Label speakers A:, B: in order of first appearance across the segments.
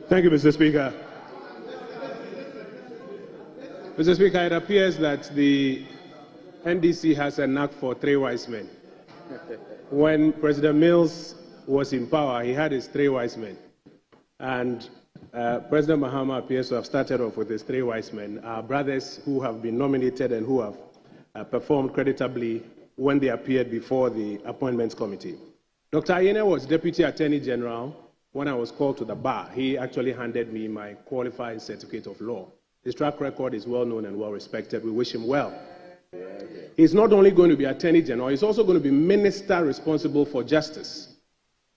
A: Thank you, Mr. Speaker. Mr. Speaker, it appears that the NDC has a knack for three wise men. When President Mills was in power, he had his three wise men. And President Mahama appears to have started off with his three wise men, our brothers who have been nominated and who have performed creditably when they appeared before the Appointments Committee. Dr. Ayine was Deputy Attorney General. When I was called to the bar, he actually handed me my qualifying certificate of law. His track record is well known and well respected. We wish him well. He's not only going to be Attorney General, he's also going to be Minister responsible for justice.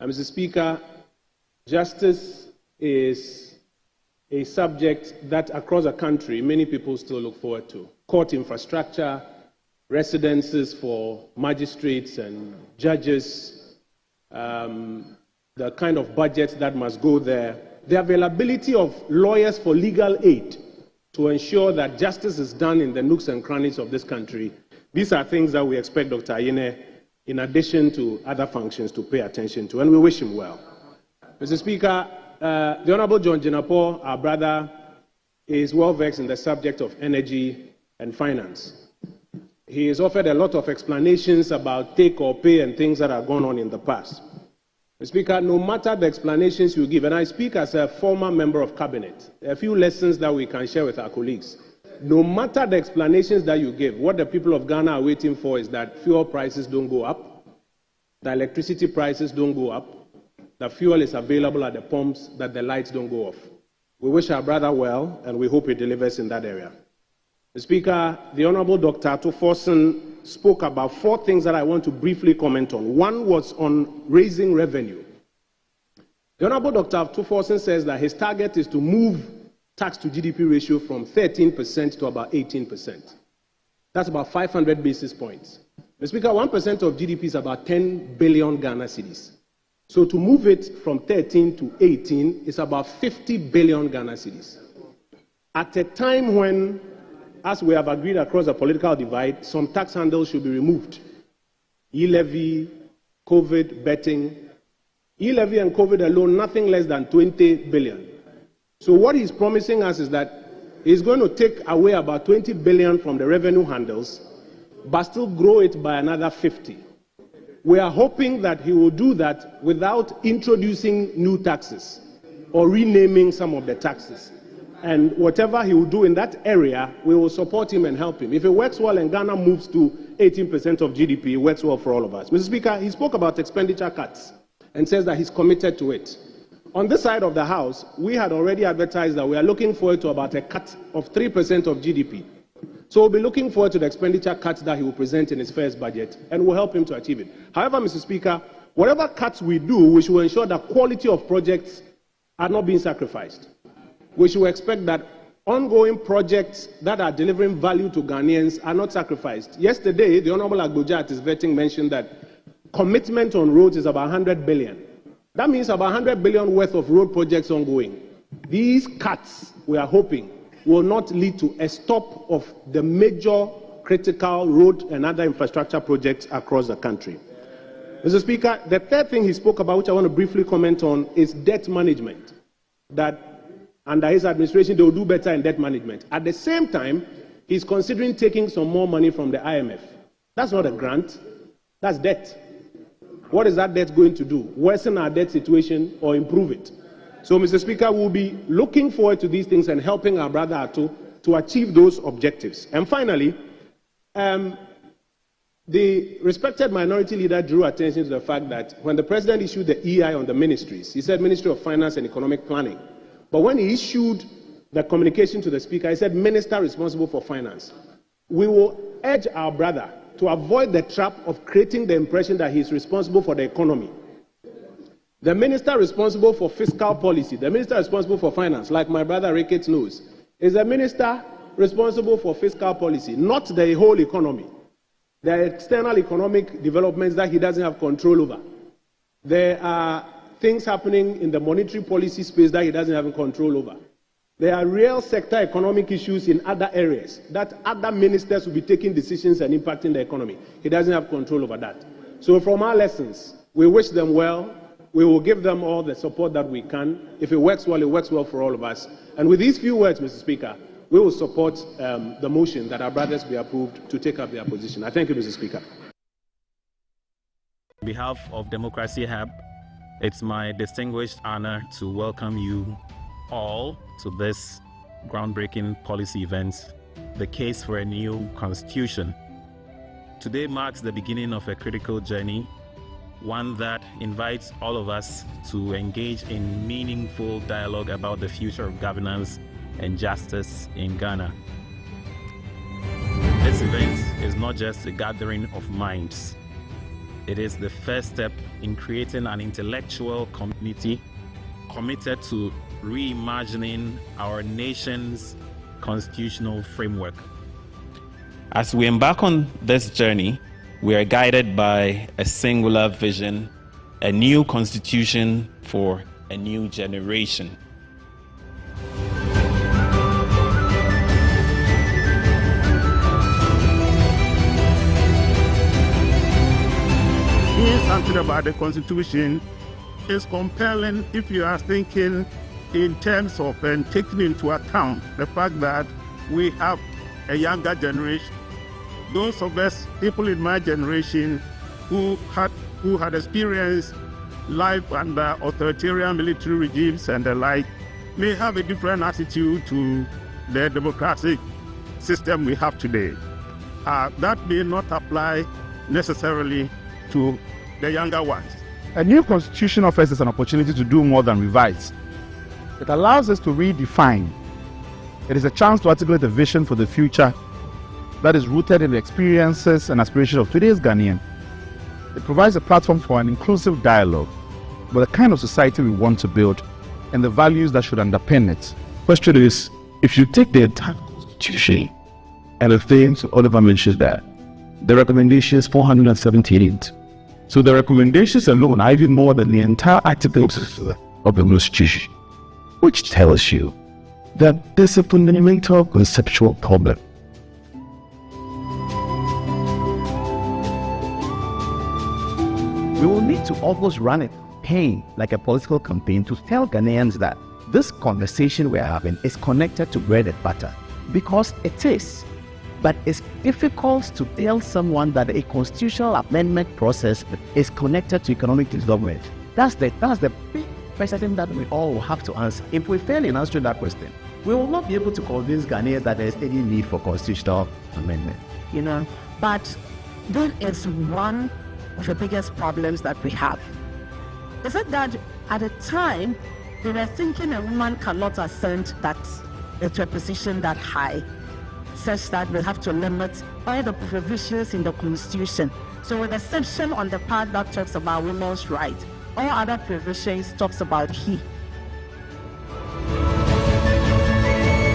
A: And Mr. Speaker, justice is a subject that across the country many people still look forward to. Court infrastructure, residences for magistrates and judges, the kind of budget that must go there, the availability of lawyers for legal aid to ensure that justice is done in the nooks and crannies of this country. These are things that we expect Dr. Ayine, in addition to other functions, to pay attention to, and we wish him well. Mr. Speaker, the Honorable John Jinapor, our brother, is well versed in the subject of energy and finance. He has offered a lot of explanations about take or pay and things that have gone on in the past. Mr. Speaker, no matter the explanations you give, and I speak as a former member of cabinet, a few lessons that we can share with our colleagues. No matter the explanations that you give, what the people of Ghana are waiting for is that fuel prices don't go up, the electricity prices don't go up, the fuel is available at the pumps, that the lights don't go off. We wish our brother well, and we hope he delivers in that area. Mr. Speaker, the Honorable Dr. Atuforsen spoke about four things that I want to briefly comment on. One was on raising revenue. The Honorable Dr. Atuforsen says that his target is to move tax to GDP ratio from 13% to about 18%. That's about 500 basis points. Mr. Speaker, 1% of GDP is about 10 billion Ghana cedis. So to move it from 13 to 18 is about 50 billion Ghana cedis. At a time when, as we have agreed across the political divide, some tax handles should be removed. E-levy, COVID, betting. E-levy and COVID alone, nothing less than 20 billion. So what he's promising us is that he's going to take away about 20 billion from the revenue handles, but still grow it by another 50. We are hoping that he will do that without introducing new taxes or renaming some of the taxes. And whatever he will do in that area, we will support him and help him. If it works well and Ghana moves to 18% of GDP, it works well for all of us. Mr. Speaker, he spoke about expenditure cuts and says that he's committed to it. On this side of the House, we had already advertised that we are looking forward to about a cut of 3% of GDP. So we'll be looking forward to the expenditure cuts that he will present in his first budget, and we'll help him to achieve it. However, Mr. Speaker, whatever cuts we do, we should ensure that quality of projects are not being sacrificed. We should expect that ongoing projects that are delivering value to Ghanaians are not sacrificed. Yesterday, the Honorable Agboja at his vetting mentioned that commitment on roads is about 100 billion. That means about 100 billion worth of road projects ongoing. These cuts, we are hoping, will not lead to a stop of the major critical road and other infrastructure projects across the country. Mr. Speaker, the third thing he spoke about, which I want to briefly comment on, is debt management. That under his administration, they will do better in debt management. At the same time, he's considering taking some more money from the IMF. That's not a grant, that's debt. What is that debt going to do? Worsen our debt situation or improve it? So, Mr. Speaker, we'll be looking forward to these things and helping our brother Ato to achieve those objectives. And finally, the respected minority leader drew attention to the fact that when the president issued the EI on the ministries, he said Ministry of Finance and Economic Planning. But when he issued the communication to the Speaker, he said Minister responsible for finance. We will urge our brother to avoid the trap of creating the impression that he is responsible for the economy. The minister responsible for fiscal policy, the minister responsible for finance, like my brother Ricketts knows, is the minister responsible for fiscal policy, not the whole economy. There are external economic developments that he doesn't have control over. There are things happening in the monetary policy space that he doesn't have control over. There are real sector economic issues in other areas that other ministers will be taking decisions and impacting the economy. He doesn't have control over that. So from our lessons, we wish them well. We will give them all the support that we can. If it works well for all of us. And with these few words, Mr. Speaker, we will support the motion that our brothers be approved to take up their position. I thank you, Mr. Speaker.
B: On behalf of Democracy Hub, it's my distinguished honor to welcome you all to this groundbreaking policy event, the case for a new constitution. Today marks the beginning of a critical journey, one that invites all of us to engage in meaningful dialogue about the future of governance and justice in Ghana. This event is not just a gathering of minds. It is the first step in creating an intellectual community committed to reimagining our nation's constitutional framework. As we embark on this journey, we are guided by a singular vision, a new constitution for a new generation.
C: Here's something about the Constitution is compelling if you are thinking in terms of and taking into account the fact that we have a younger generation. Those of us, people in my generation, who had experienced life under authoritarian military regimes and the like, may have a different attitude to the democratic system we have today. That may not apply necessarily to the younger ones.
D: A new constitution offers us an opportunity to do more than revise. It allows us to redefine. It is a chance to articulate a vision for the future that is rooted in the experiences and aspirations of today's Ghanaian. It provides a platform for an inclusive dialogue about the kind of society we want to build and the values that should underpin it. Question is, if you take the entire constitution and the things Oliver mentioned there, the recommendation is 478. So the recommendations alone are even more than the entire articles of the Constitution, which tells you that there's a fundamental conceptual problem.
E: We will need to almost run a campaign, like a political campaign, to tell Ghanaians that this conversation we're having is connected to bread and butter, because it is. But it's difficult to tell someone that a constitutional amendment process is connected to economic development. That's the big question that we all will have to answer. If we fail in answering that question, we will not be able to convince Ghanaians that there is any need for constitutional amendment.
F: But that is one of the biggest problems that we have. Is it that at a time they were thinking a woman cannot ascend that to a position that high, such that we have to limit all the provisions in the Constitution. So with a section on the part that talks about women's rights, all other provisions talks about he.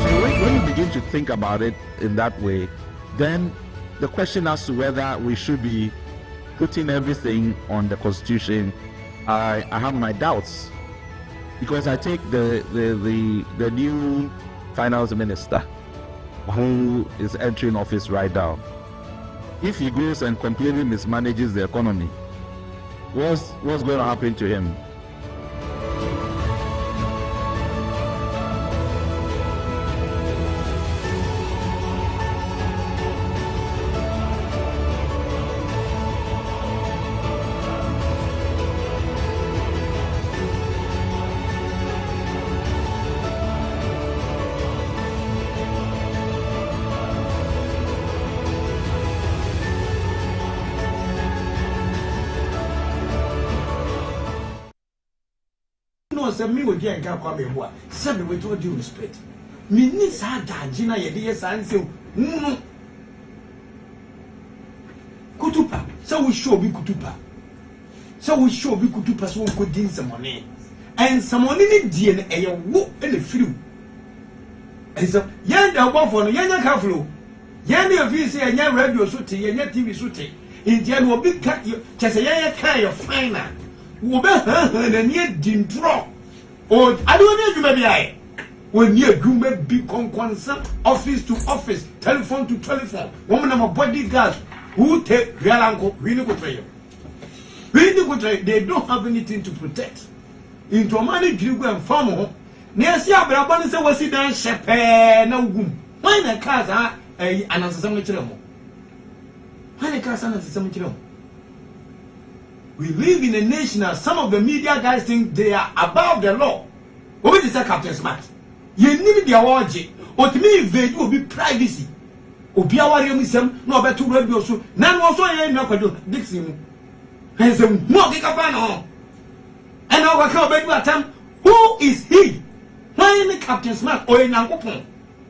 G: So when you begin to think about it in that way, then the question as to whether we should be putting everything on the Constitution, I have my doubts, because I take the new finance minister who is entering office right now. If he goes and completely mismanages the economy, what's going to happen to him?
H: Me would get a come here. Send with all due respect. Me needs her Gina, ye answer. Kutupa, so we show be Kutupa. So we show be Kutupa, so we could gain some money. And some money in DNA, a whoop and a few. And so, Yanda one for Yana Kaflo. Yana VC and Yan radio suti, and Yan TV suti. Indian will be cut you, just a Yana kind of finer. Woman and yet didn't drop. Oh, I don't know, maybe when you do be concerned, office to office, telephone to telephone, woman of a bodyguard who take real uncle, really good for you. They don't have anything to protect. Into a money you go and farm. Near Abraham say was it done shepherd no womb. Why the cars are an assembly? Why the cars are an assembly? We live in a nation that some of the media guys think they are above the law. What is that, Captain Smart? You need their orgy. What me invade will be privacy. Obi awari omisem no betu radio so. Nan also yen no kwado Dixon. And say mo kika fa no. And now we can bedu atam. Who is he? Why any Captain Smart or Nyankopon?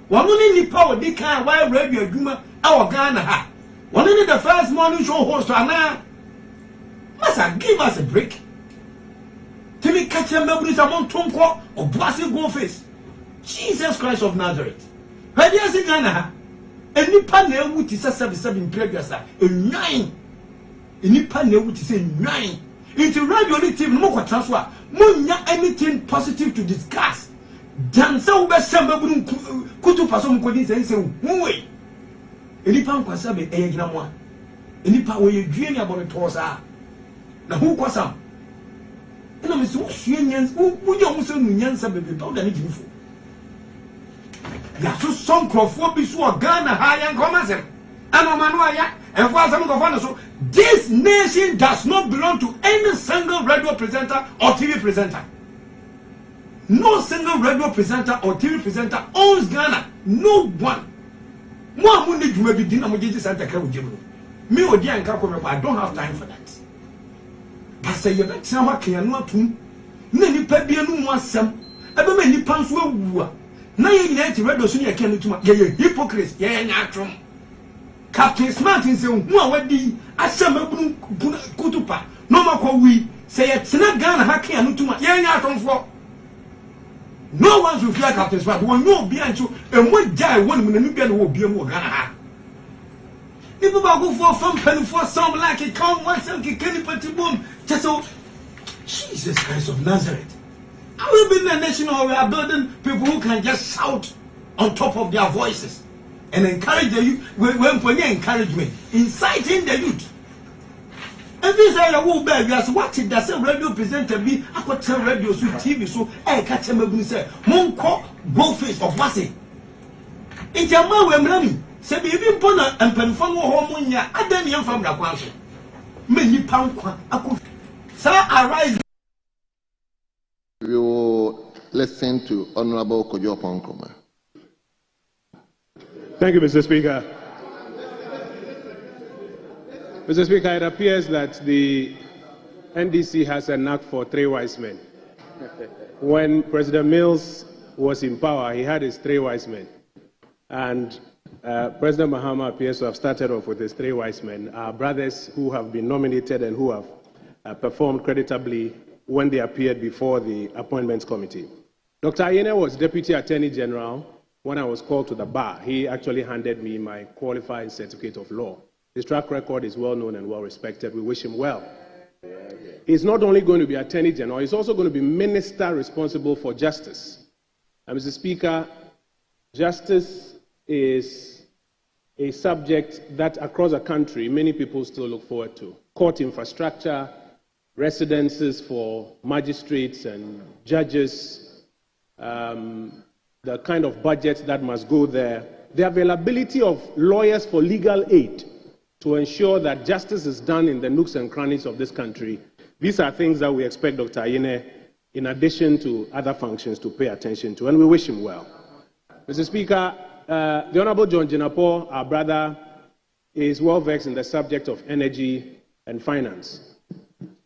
H: One only nipa odi kan why radio adwuma our Ghana ha. One only the first morning show host ana. Masa give us a break. Tell me catch them memories among Tonko or Blasi go face. Jesus Christ of Nazareth. Where do you see Ghana? Any panel would say 77 previous a 9. Any panel would say 9. Into radio TV, no more transfer. Munya anything positive to discuss. Dansa ube samba kutu paso mkodi say way. Any pan kwasabe eyegina mwa. Any pa we dwie abon tosa. Na hu kwasam. Ena me so hwie nyans wo yo so nyansa bebe pa da ni jifo. Ya so some crofo bi so Ghana ha yan komasem. Ano manu aya and for some governor so this nation does not belong to any single radio presenter or TV presenter. No single radio presenter or TV presenter owns Ghana. No one. Mo amunni djuma bi di na mo jeje santa ka ujebro. Me odi anka ko me I don't have time for that. But say you bet na wa kan no atum. Na nipa bia no mu asem. Ebe ma nipa nso awu a. Na ye nyina ti radio so ne kan no tuma. Ye hypocrite. Ye nya atrom. Captain Smart in say who a wadi asem abunu kutupa. No makwa wi. Say ye tena Ghana ha kan no tuma. Ye nya atomfo. No one should fear Captain Smart. One no be ancho and what guy one mun no bia no wo bia mo Ghana ha. People go for fun penny for some like it come one some can party boom. Just so Jesus Christ of Nazareth. Are we being a nation or we are building people who can just shout on top of their voices and encourage the youth when encouragement, inciting the youth. Every say a wool baby as what it does a radio presenter be I could tell radio so TV so I catch him say Monko go face of Wasi. It's a man when running. Say even Pona and Penfon Homonia, I don't hear from the council. Many pound sir arise.
I: We will listen to Honorable Kojo Ponkoma.
A: Thank you, Mr. Speaker. Mr. Speaker, it appears that the NDC has a knack for three wise men. When President Mills was in power, he had his three wise men. And President Mahama appears to have started off with his three wise men, our brothers who have been nominated and who have performed creditably when they appeared before the Appointments Committee. Dr. Ayene was Deputy Attorney General when I was called to the bar. He actually handed me my qualifying certificate of law. His track record is well known and well respected. We wish him well. He's not only going to be Attorney General, he's also going to be Minister responsible for justice. And Mr. Speaker, justice is a subject that across the country many people still look forward to. Court infrastructure, residences for magistrates and judges, the kind of budgets that must go there, the availability of lawyers for legal aid to ensure that justice is done in the nooks and crannies of this country. These are things that we expect Dr. Ayene, in addition to other functions, to pay attention to, and we wish him well. Mr. Speaker, the Honorable John Jinapo, our brother, is well versed in the subject of energy and finance.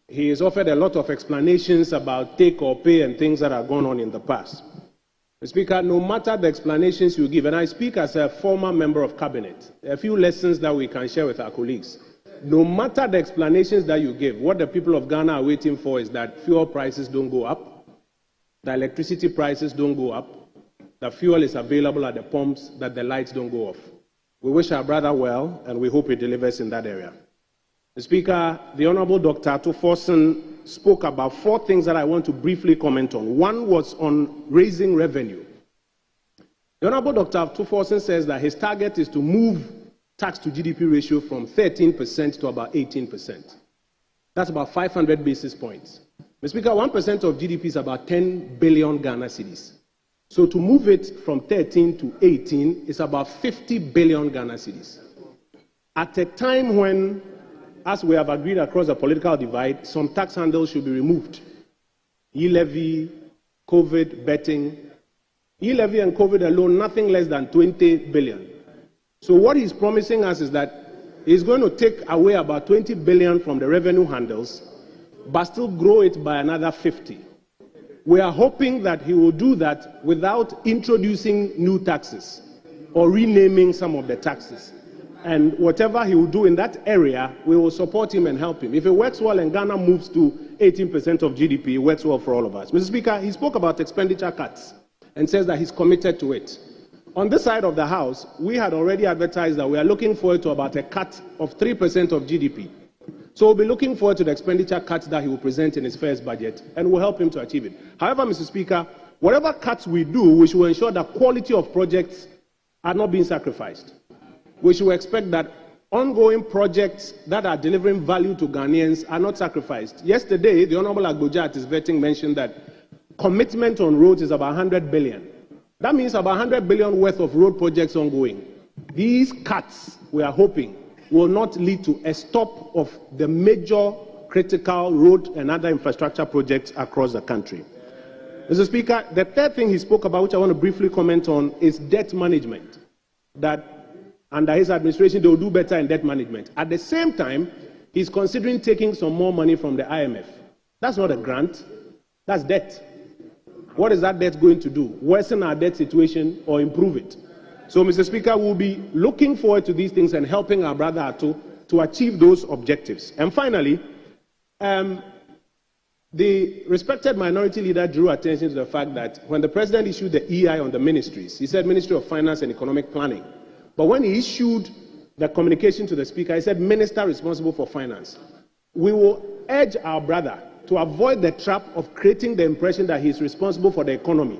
A: He has offered a lot of explanations about take or pay and things that are going on in the past. Mr. Speaker, no matter the explanations you give, and I speak as a former member of cabinet, a few lessons that we can share with our colleagues. No matter the explanations that you give, what the people of Ghana are waiting for is that fuel prices don't go up, the electricity prices don't go up, the fuel is available at the pumps, that the lights don't go off. We wish our brother well, and we hope he delivers in that area. Mr. Speaker, the Honorable Dr. Atuforsen spoke about four things that I want to briefly comment on. One was on raising revenue. The Honorable Dr. Atuforsen says that his target is to move tax to GDP ratio from 13% to about 18%. That's about 500 basis points. Mr. Speaker, 1% of GDP is about 10 billion Ghana cedis. So to move it from 13 to 18 is about 50 billion Ghana cedis. At a time when, as we have agreed across the political divide, some tax handles should be removed. E-levy, COVID, betting. E-levy and COVID alone, nothing less than 20 billion. So what he's promising us is that he's going to take away about 20 billion from the revenue handles, but still grow it by another 50. We are hoping that he will do that without introducing new taxes or renaming some of the taxes. And whatever he will do in that area, we will support him and help him. If it works well and Ghana moves to 18% of GDP, it works well for all of us. Mr. Speaker, he spoke about expenditure cuts and says that he's committed to it. On this side of the House, we had already advertised that we are looking forward to about a cut of 3% of GDP. So we'll be looking forward to the expenditure cuts that he will present in his first budget, and we'll help him to achieve it. However, Mr. Speaker, whatever cuts we do, we should ensure that quality of projects are not being sacrificed. We should expect that ongoing projects that are delivering value to Ghanaians are not sacrificed. Yesterday, the Honorable Agboja at his vetting mentioned that commitment on roads is about 100 billion. That means about 100 billion worth of road projects ongoing. These cuts, we are hoping, will not lead to a stop of the major critical road and other infrastructure projects across the country. Mr. Speaker, the third thing he spoke about, which I want to briefly comment on, is debt management. That under his administration, they will do better in debt management. At the same time, he's considering taking some more money from the IMF. That's not a grant, that's debt. What is that debt going to do? Worsen our debt situation or improve it? So, Mr. Speaker, we'll be looking forward to these things and helping our brother Ato to achieve those objectives. And finally, the respected minority leader drew attention to the fact that when the president issued the EI on the ministries, he said Ministry of Finance and Economic Planning. But when he issued the communication to the Speaker, he said Minister responsible for finance. We will urge our brother to avoid the trap of creating the impression that he is responsible for the economy.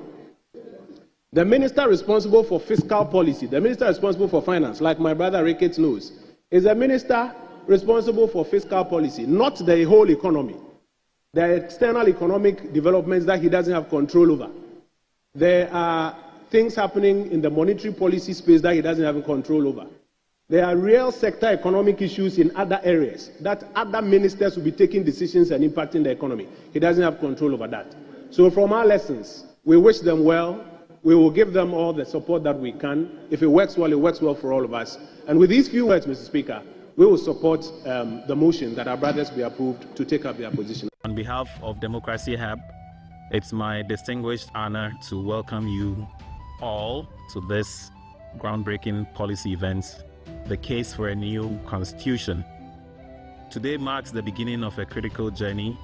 A: The minister responsible for fiscal policy, the minister responsible for finance, like my brother Ricketts knows, is a minister responsible for fiscal policy, not the whole economy. There are external economic developments that he doesn't have control over. There are things happening in the monetary policy space that he doesn't have control over. There are real sector economic issues in other areas that other ministers will be taking decisions and impacting the economy. He doesn't have control over that. So from our lessons, we wish them well. We will give them all the support that we can. If it works well for all of us. And with these few words, Mr. Speaker, we will support the motion that our brothers be approved to take up their position.
B: On behalf of Democracy Hub, it's my distinguished honor to welcome you all to this groundbreaking policy event, the case for a new constitution. Today marks the beginning of a critical journey,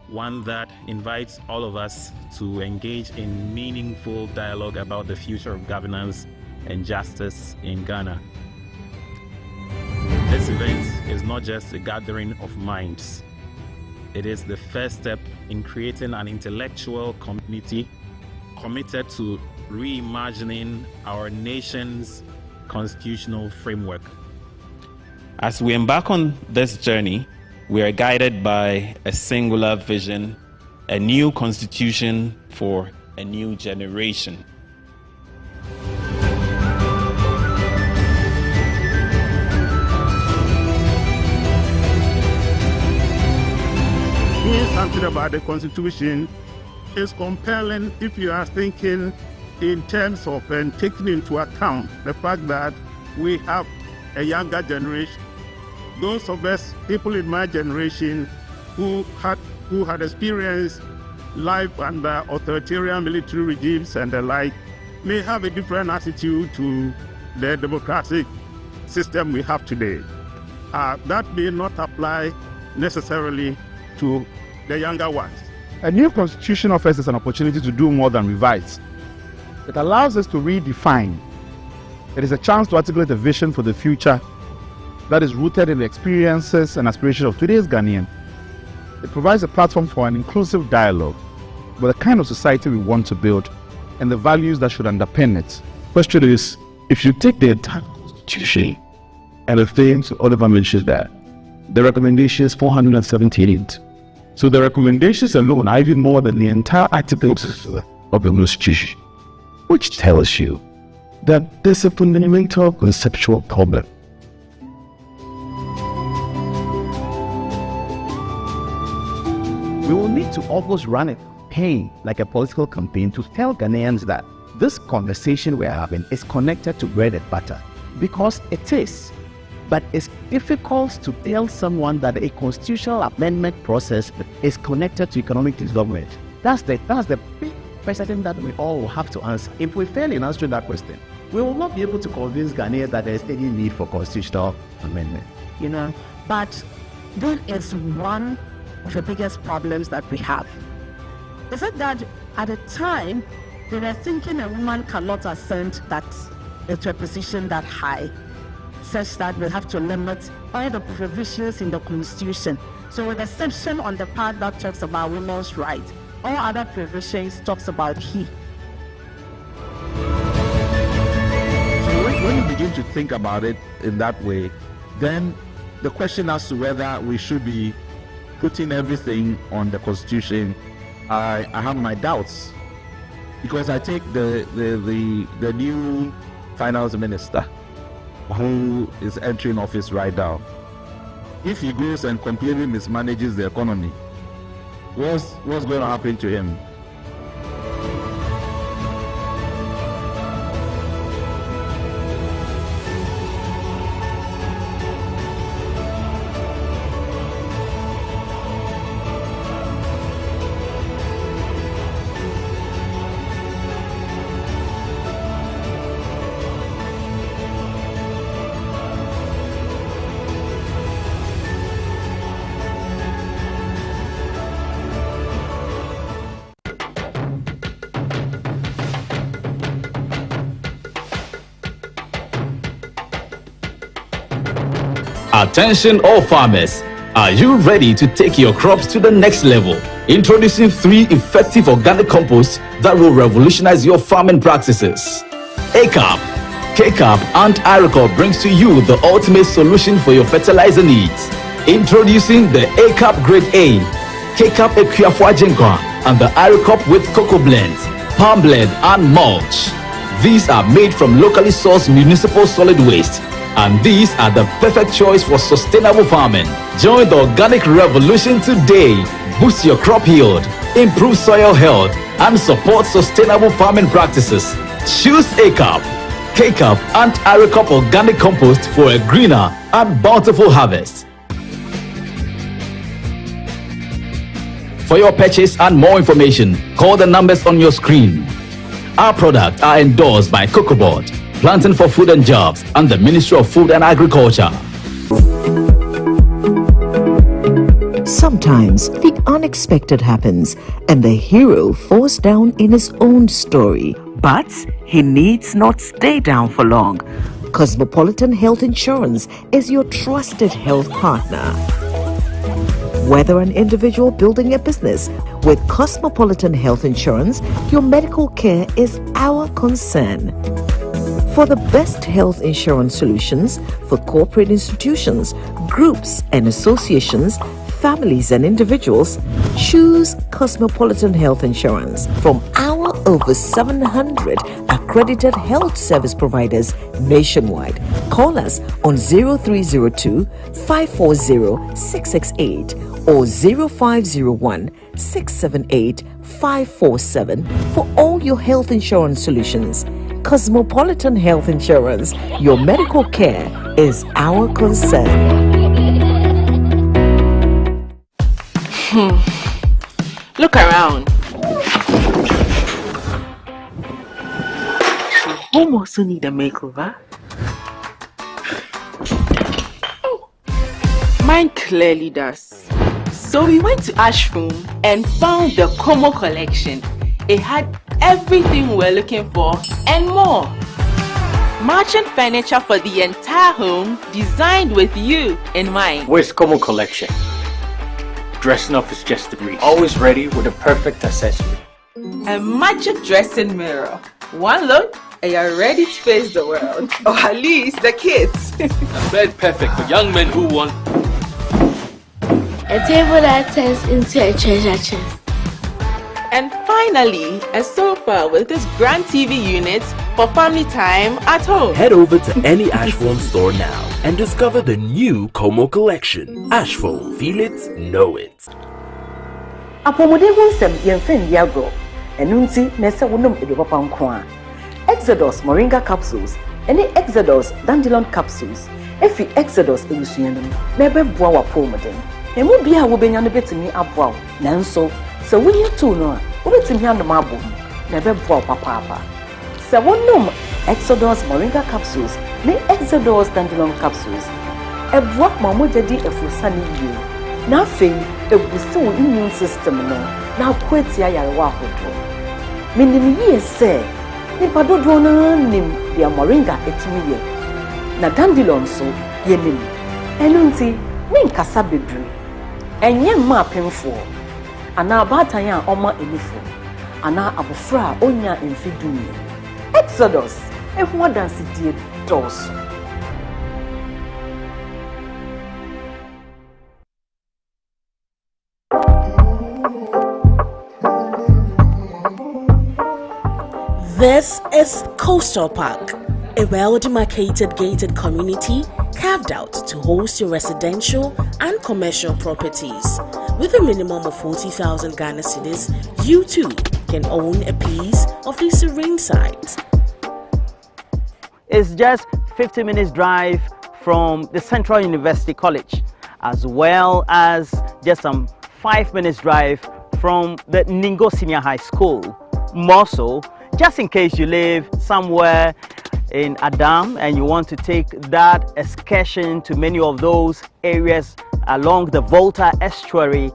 B: one that invites all of us to engage in meaningful dialogue about the future of governance and justice in Ghana. This event is not just a gathering of minds. It is the first step in creating an intellectual community committed to reimagining our nation's constitutional framework. As we embark on this journey, we are guided by a singular vision, a new constitution for a new generation.
C: Doing something about the constitution is compelling if you are thinking in terms of taking into account the fact that we have a younger generation. Those of us, people in my generation, who had experienced life under authoritarian military regimes and the like, may have a different attitude to the democratic system we have today. That may not apply necessarily to the younger ones.
D: A new constitution offers us an opportunity to do more than revise. It allows us to redefine. It is a chance to articulate a vision for the future that is rooted in the experiences and aspirations of today's Ghanaian. It provides a platform for an inclusive dialogue about the kind of society we want to build and the values that should underpin it.
J: Question is, if you take the entire constitution and the things Oliver mentioned there,
D: The recommendation is 478. So the recommendations alone are even more than the entire articles of the Constitution, which tells you that there's a fundamental conceptual problem.
E: We will need to almost run a campaign, like a political campaign, to tell Ghanaians that this conversation we're having is connected to bread and butter, because it is. But it's difficult to tell someone that a constitutional amendment process is connected to economic development. That's the big question that we all will have to answer. If we fail in answering that question, we will not be able to convince Ghanaians that there is any need for constitutional amendment.
F: But there is one of the biggest problems that we have. Is it that at a time they were thinking a woman cannot ascend that into a position that high, such that we have to limit all the provisions in the Constitution. So with exception on the part that talks about women's rights, all other provisions talks about he.
G: So when you begin to think about it in that way, then the question as to whether we should be putting everything on the Constitution, I have my doubts, because I take the new finance minister who is entering office right now. If he goes and completely mismanages the economy, what's going to happen to him?
J: Attention all farmers, are you ready to take your crops to the next level? Introducing 3 effective organic composts that will revolutionize your farming practices. ACAP, KCAP and IRECOP brings to you the ultimate solution for your fertilizer needs. Introducing the ACAP Grade A, KCAP Equiafua Jinkwa and the IRECOP with cocoa blends, palm blend and mulch. These are made from locally sourced municipal solid waste, and these are the perfect choice for sustainable farming. Join the organic revolution today. Boost your crop yield, improve soil health, and support sustainable farming practices. Choose ACAP, KCAP, and IRECOP organic compost for a greener and bountiful harvest. For your purchase and more information, call the numbers on your screen. Our products are endorsed by COCOBOD, Planting for Food and Jobs, and the Ministry of Food and Agriculture.
K: Sometimes the unexpected happens and the hero falls down in his own story. But he needs not stay down for long. Cosmopolitan Health Insurance is your trusted health partner. Whether an individual building a business, with Cosmopolitan Health Insurance, your medical care is our concern. For the best health insurance solutions for corporate institutions, groups and associations, families and individuals, choose Cosmopolitan Health Insurance from our over 700 accredited health service providers nationwide. Call us on 0302 540 668 or 0501 678 547 for all your health insurance solutions. Cosmopolitan Health Insurance, your medical care is our concern.
L: Look around. Home also need a makeover. Mine clearly does. So we went to Ashroom and found the Como collection. It had everything we're looking for and more. Merchant furniture for the entire home, designed with you in mind.
M: Where's Como collection? Dressing up is just a breeze. Always ready with a perfect accessory.
L: A magic dressing mirror. One look and you're ready to face the world. Or at least the kids.
M: A bed perfect for young men who want
N: A table that turns into a treasure chest.
L: And finally, a sofa with this grand TV unit for family time at home.
O: Head over to any Ashphone store now and discover the new Como collection. Ashphone, feel it, know it.
P: Apomode wonsem yemfen diagro. Enunti nese wonum edopapa nko. Exodus moringa capsules and Exodus dandelion capsules. Efi Exodus elusuyenum na beboa wa pomode. Emu bia wo benya no betimi aboa. Nanso se wonye to no a wo betimi andom abom na beboa papa. Se wonum Exodus moringa capsules na Exodus dandelion capsules. Eboa mamoja di efusani yie. Na afei ebusi wo immune system no na kweti ayarewa ahodo. Minim yie se nipa dodo na nim dia moringa etimi ye. Na dandelion so ye nim. Enunti menkasa bebre. Enye mma apemfo. Ana abatan a oma enifo. Ana abofra a onya emfidumi. Exodus ehwo dansi die dos.
Q: This is Coastal Park, a well-demarcated gated community carved out to host your residential and commercial properties. With a minimum of 40,000 Ghana cedis, you too can own a piece of this serene site.
R: It's just 50 minutes drive from the Central University College, as well as just some 5 minutes drive from the Ningo Senior High School. More so, just in case you live somewhere in Adam and you want to take that excursion to many of those areas along the Volta estuary,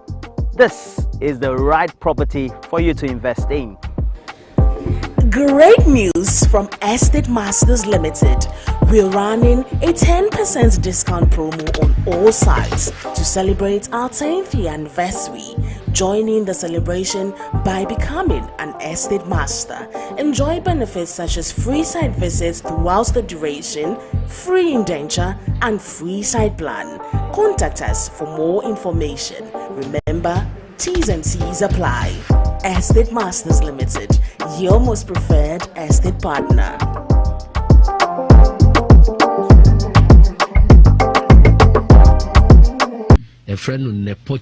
R: this is the right property for you to invest in.
Q: Great news from Estate Masters Limited. We're running a 10% discount promo on all sites to celebrate our 10th anniversary. Join in the celebration by becoming an Estate Master. Enjoy benefits such as free site visits throughout the duration, free indenture, and free site plan. Contact us for more information. Remember, T's and C's apply. Estate Masters Limited, your most preferred estate partner.
S: A friend on the pot.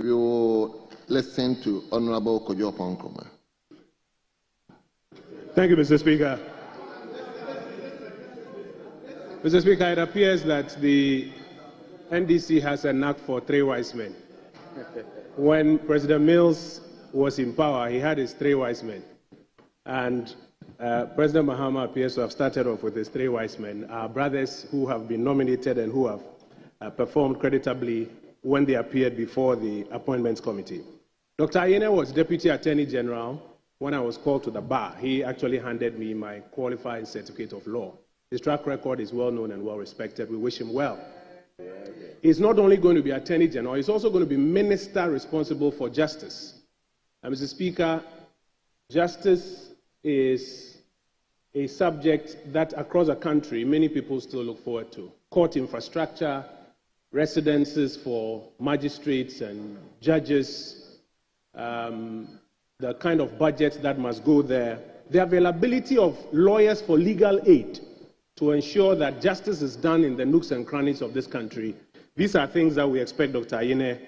I: We will listen to Honorable Kojo Nkrumah.
A: Thank you, Mr. Speaker. Mr. Speaker, it appears that the NDC has a knack for three wise men. When President Mills was in power, he had his three wise men. And President Mahama appears to have started off with his three wise men, our brothers who have been nominated and who have performed creditably when they appeared before the Appointments Committee. Dr. Ayene was Deputy Attorney General when I was called to the bar. He actually handed me my qualified certificate of law. His track record is well known and well respected. We wish him well. He's not only going to be Attorney General, he's also going to be Minister responsible for justice. And Mr. Speaker, justice is a subject that across the country many people still look forward to. Court infrastructure, residences for magistrates and judges, the kind of budget that must go there, the availability of lawyers for legal aid to ensure that justice is done in the nooks and crannies of this country. These are things that we expect Dr. Ayene,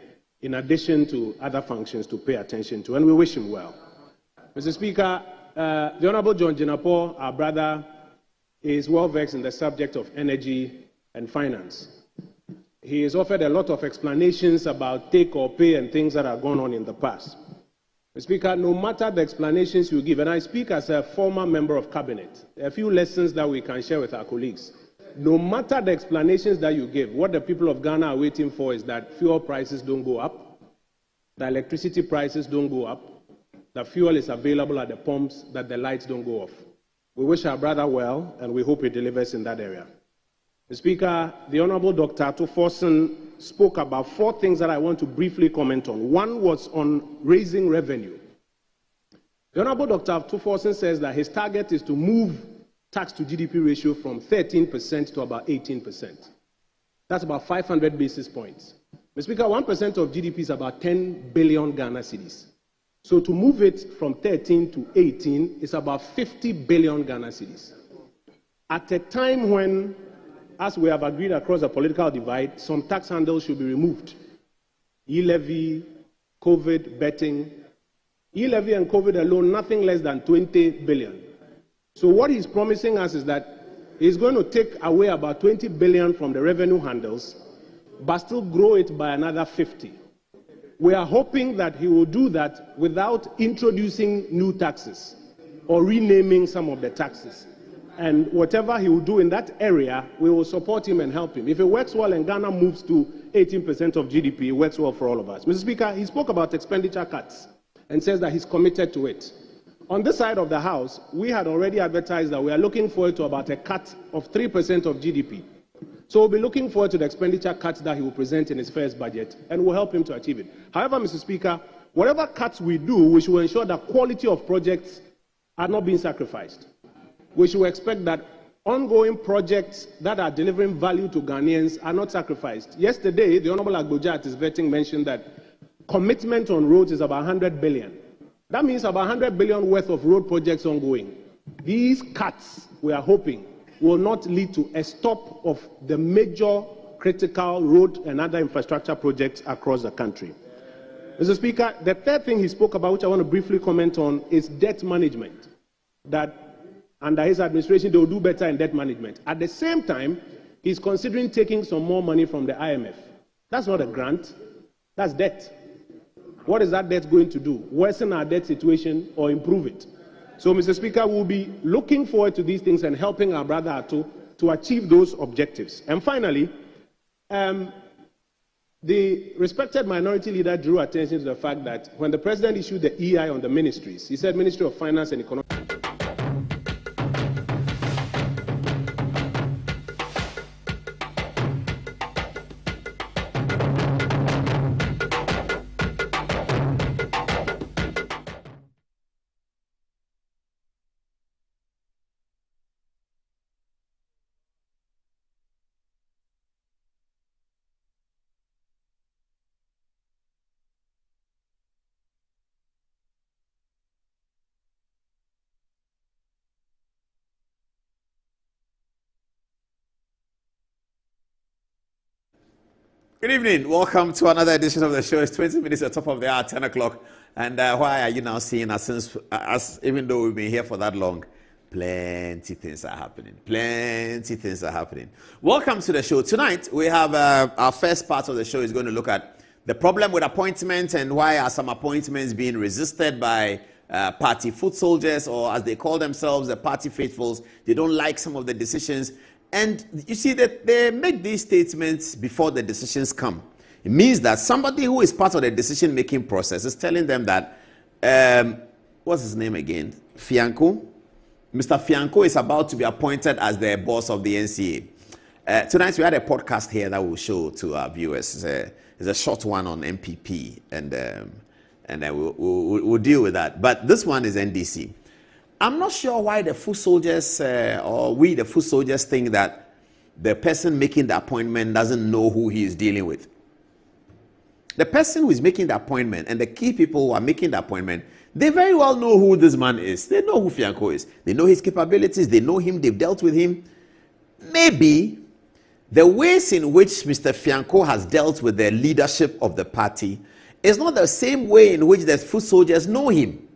A: in addition to other functions, to pay attention to, and we wish him well. Mr. Speaker, the Honorable John Jinapo, our brother, is well versed in the subject of energy and finance. He has offered a lot of explanations about take or pay and things that are going on in the past. Mr. Speaker, no matter the explanations you give, and I speak as a former member of cabinet, a few lessons that we can share with our colleagues. No matter the explanations that you give, what the people of Ghana are waiting for is that fuel prices don't go up, the electricity prices don't go up, the fuel is available at the pumps, that the lights don't go off. We wish our brother well, and we hope he delivers in that area. Mr. Speaker, the Honorable Dr. Atuforsen spoke about 4 things that I want to briefly comment on. One was on raising revenue. The Honorable Dr. Atuforsen says that his target is to move tax to GDP ratio from 13% to about 18%. That's about 500 basis points. Mr. Speaker, 1% of GDP is about 10 billion Ghana cedis. So to move it from 13 to 18 is about 50 billion Ghana cedis. At a time when, as we have agreed across the political divide, some tax handles should be removed. E-levy, COVID, betting. E-levy and COVID alone, nothing less than 20 billion. So what he's promising us is that he's going to take away about 20 billion from the revenue handles, but still grow it by another 50. We are hoping that he will do that without introducing new taxes or renaming some of the taxes. And whatever he will do in that area, we will support him and help him. If it works well and Ghana moves to 18% of GDP, it works well for all of us. Mr. Speaker, he spoke about expenditure cuts and says that he's committed to it. On this side of the House, we had already advertised that we are looking forward to about a cut of 3% of GDP. So we'll be looking forward to the expenditure cuts that he will present in his first budget, and we'll help him to achieve it. However, Mr. Speaker, whatever cuts we do, we should ensure that quality of projects are not being sacrificed. We should expect that ongoing projects that are delivering value to Ghanaians are not sacrificed. Yesterday, the Honorable Agboja at his vetting mentioned that commitment on roads is about 100 billion. That means about 100 billion worth of road projects ongoing. These cuts, we are hoping, will not lead to a stop of the major critical road and other infrastructure projects across the country. Mr. Speaker, the third thing he spoke about, which I want to briefly comment on, is debt management. That under his administration, they will do better in debt management. At the same time, he's considering taking some more money from the IMF. That's not a grant, that's debt. What is that debt going to do? Worsen our debt situation or improve it? So, Mr. Speaker, we'll be looking forward to these things and helping our brother Ato to achieve those objectives. And finally, the respected minority leader drew attention to the fact that when the president issued the EI on the ministries, he said Ministry of Finance and Economic.
T: Good evening. Welcome to another edition of the show. It's 20 minutes at the top of the hour, 10 o'clock. And why are you now seeing us since, even though we've been here for that long, plenty things are happening. Plenty things are happening. Welcome to the show. Tonight, we have our first part of the show is going to look at the problem with appointments and why are some appointments being resisted by party foot soldiers, or as they call themselves, the party faithfuls. They don't like some of the decisions. And you see that they make these statements before the decisions come. It means that somebody who is part of the decision-making process is telling them that, what's his name again? Fianco? Mr. Fianco is about to be appointed as the boss of the NCA. Tonight we had a podcast here that we'll show to our viewers. It's a short one on MPP, and then we'll deal with that. But this one is NDC. I'm not sure why the foot soldiers, or we the foot soldiers, think that the person making the appointment doesn't know who he is dealing with. The person who is making the appointment and the key people who are making the appointment, they very well know who this man is. They know who Fianco is. They know his capabilities. They know him. They've dealt with him. Maybe the ways in which Mr. Fianco has dealt with the leadership of the party is not the same way in which the foot soldiers know him.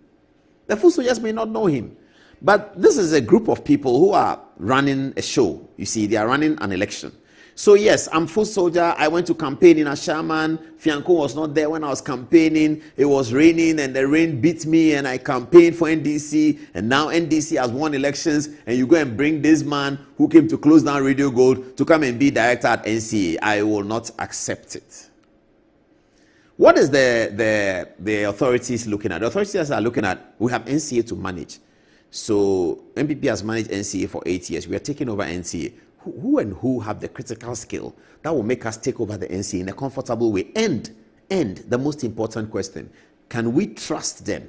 T: The foot soldiers may not know him. But this is a group of people who are running a show. You see, they are running an election. So yes, I'm full soldier. I went to campaign in Ashaman. Fianco was not there when I was campaigning. It was raining and the rain beat me and I campaigned for NDC. And now NDC has won elections and you go and bring this man who came to close down Radio Gold to come and be director at NCA. I will not accept it. What is the authorities looking at? The authorities are looking at, we have NCA to manage. So MPP has managed NCA for 8 years. We are taking over NCA. Who and who have the critical skill that will make us take over the NCA in a comfortable way? And the most important question, can we trust them?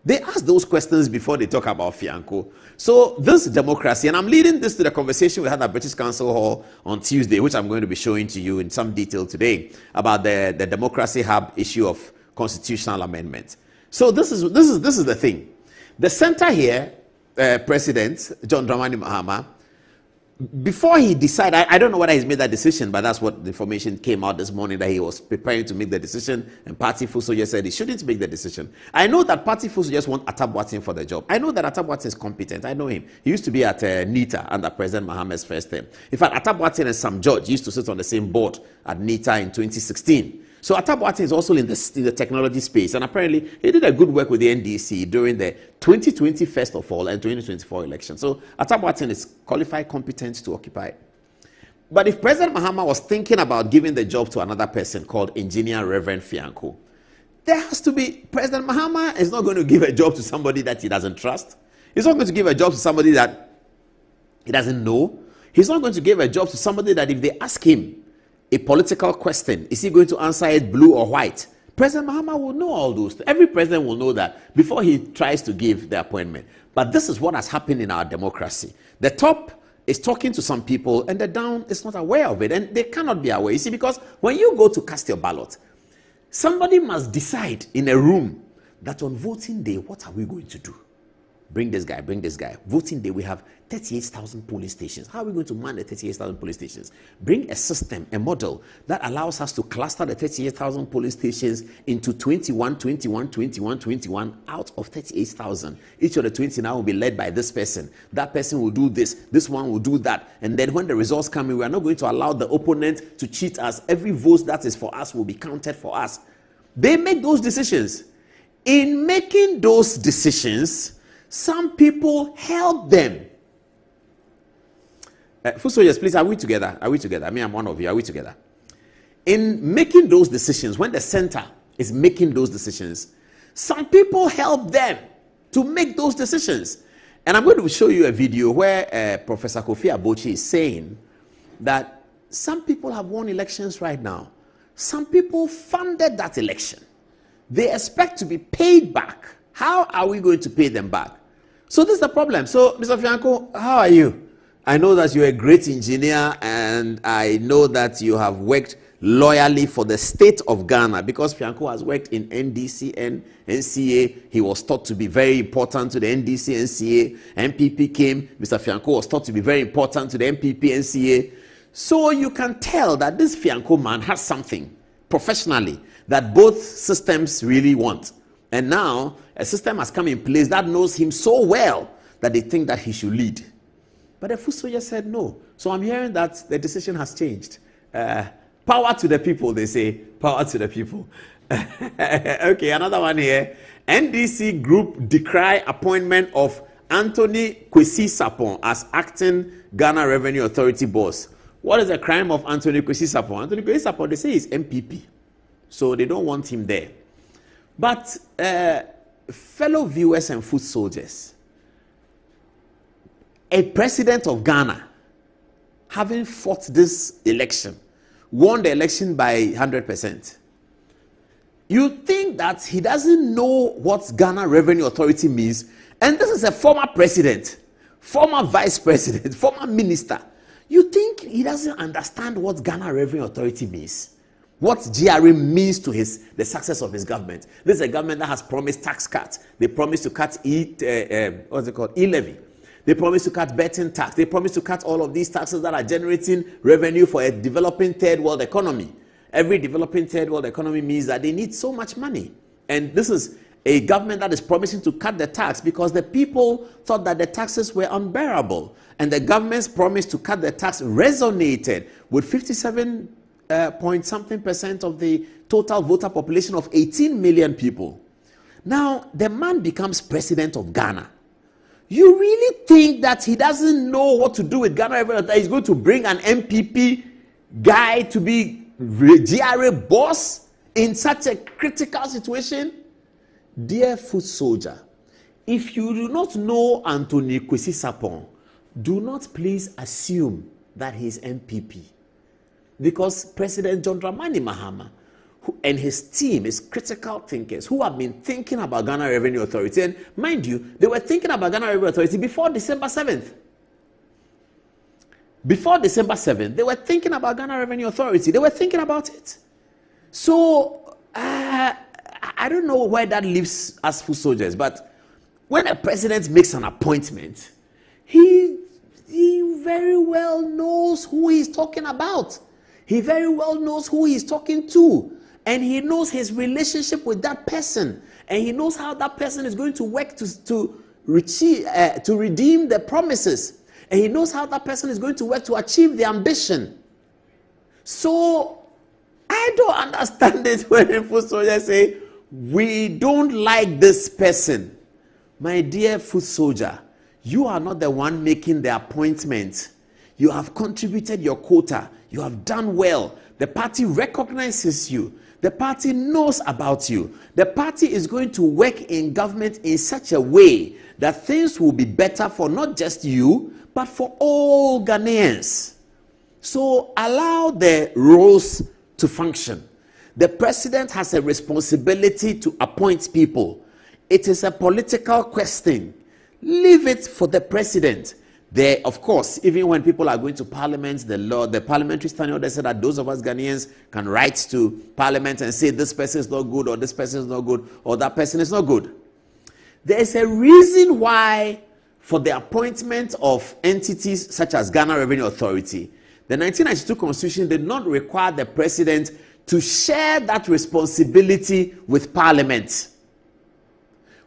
T: They ask those questions before they talk about Fianco. So this democracy, and I'm leading this to the conversation we had at British Council Hall on Tuesday, which I'm going to be showing to you in some detail today, about the Democracy Hub issue of constitutional amendment. So this is the thing. The center here, President John Dramani Mahama, before he decided, I don't know whether he's made that decision, but that's what the information came out this morning, that he was preparing to make the decision, and Party Fuso just said he shouldn't make the decision. I know that Party Fuso just want Atab Watson for the job. I know that Atab Watson is competent. I know him. He used to be at NITA under President Mahama's first term. In fact, Atab Watson and Sam George used to sit on the same board at NITA in 2016. So Atab Watson is also in the technology space, and apparently he did a good work with the NDC during the 2020 first of all and 2024 election. So Atab Watson is qualified, competent to occupy. But if President Mahama was thinking about giving the job to another person called Engineer Reverend Fianco, there has to be, President Mahama is not going to give a job to somebody that he doesn't trust. He's not going to give a job to somebody that he doesn't know. He's not going to give a job to somebody that if they ask him a political question, is he going to answer it blue or white? President Mahama will know all those. Every president will know that before he tries to give the appointment. But this is what has happened in our democracy. The top is talking to some people and the down is not aware of it, and they cannot be aware. You see, because when you go to cast your ballot, somebody must decide in a room that on voting day, what are we going to do? Bring this guy, bring this guy. Voting day, we have 38,000 polling stations. How are we going to man the 38,000 polling stations? Bring a system, a model that allows us to cluster the 38,000 polling stations into 21 out of 38,000. Each of the 20 now will be led by this person. That person will do this. This one will do that. And then when the results come in, we are not going to allow the opponent to cheat us. Every vote that is for us will be counted for us. They make those decisions. In making those decisions, some people help them. First of all, please, are we together? Are we together? I mean, I'm one of you. Are we together? In making those decisions, when the center is making those decisions, some people help them to make those decisions. And I'm going to show you a video where Professor Kofi Abochi is saying that some people have won elections right now. Some people funded that election. They expect to be paid back. How are we going to pay them back? So this is the problem. So, Mr. Fianco, how are you? I know that you're a great engineer, and I know that you have worked loyally for the state of Ghana, because Fianco has worked in NDC and NCA. He was thought to be very important to the NDC, NCA. MPP came. Mr. Fianco was thought to be very important to the MPP, NCA. So you can tell that this Fianco man has something professionally that both systems really want. And now a system has come in place that knows him so well that they think that he should lead. But the Fuso just said no. So I'm hearing that the decision has changed. Power to the people, they say. Power to the people. Okay, another one here. NDC group decry appointment of Anthony Kwesi Sapon as acting Ghana Revenue Authority boss. What is the crime of Anthony Kwesi Sapon? Anthony Kwesi Sapon, they say is MPP. So they don't want him there. But fellow viewers and foot soldiers, a president of Ghana, having fought this election, won the election by 100%. You think that he doesn't know what Ghana Revenue Authority means? And this is a former president, former vice president, former minister. You think he doesn't understand what Ghana Revenue Authority means? What GRA means to the success of his government. This is a government that has promised tax cuts. They promised to cut e-levy. They promised to cut betting tax. They promised to cut all of these taxes that are generating revenue for a developing third world economy. Every developing third world economy means that they need so much money. And this is a government that is promising to cut the tax because the people thought that the taxes were unbearable. And the government's promise to cut the tax resonated with 57 point something percent of the total voter population of 18 million people. Now, the man becomes president of Ghana. You really think that he doesn't know what to do with Ghana? That he's going to bring an MPP guy to be GRA boss in such a critical situation? Dear foot soldier, if you do not know Anthony Kwesi Sapon, do not please assume that he's MPP. Because President John Dramani Mahama and his team, his critical thinkers, who have been thinking about Ghana Revenue Authority, and mind you, they were thinking about Ghana Revenue Authority before December 7th. Before December 7th, they were thinking about Ghana Revenue Authority. They were thinking about it. So, I don't know where that leaves us foot soldiers, but when a president makes an appointment, he very well knows who he's talking about. He very well knows who he's talking to. And he knows his relationship with that person. And he knows how that person is going to work to redeem the promises. And he knows how that person is going to work to achieve the ambition. So, I don't understand it when foot soldiers say, we don't like this person. My dear foot soldier, you are not the one making the appointment. You have contributed your quota. You have done well. The party recognizes you. The party knows about you. The party is going to work in government in such a way that things will be better for not just you, but for all Ghanaians. So allow the roles to function. The president has a responsibility to appoint people. It is a political question. Leave it for the president. There, of course, even when people are going to parliament, the parliamentary standing order said that those of us Ghanaians can write to parliament and say this person is not good, or this person is not good, or that person is not good. There is a reason why, for the appointment of entities such as Ghana Revenue Authority, the 1992 Constitution did not require the president to share that responsibility with Parliament.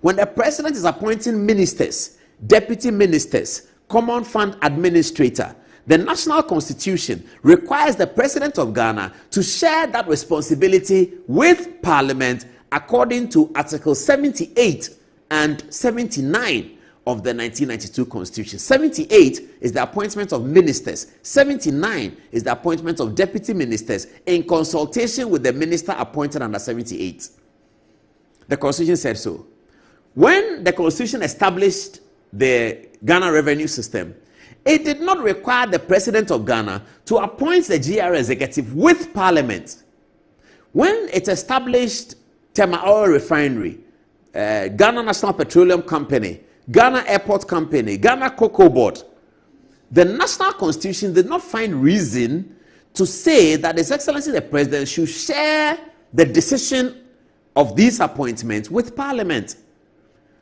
T: When the president is appointing ministers, deputy ministers, common fund administrator, the National Constitution requires the president of Ghana to share that responsibility with Parliament according to Article 78 and 79 of the 1992 Constitution. 78 is the appointment of ministers. 79 is the appointment of deputy ministers in consultation with the minister appointed under 78. The Constitution said so. When the Constitution established the Ghana revenue system, it did not require the president of Ghana to appoint the GRA executive with Parliament. When it established Tema Oil Refinery, Ghana National Petroleum Company, Ghana Airport Company, Ghana Cocoa Board, the National Constitution did not find reason to say that His Excellency the President should share the decision of these appointments with Parliament.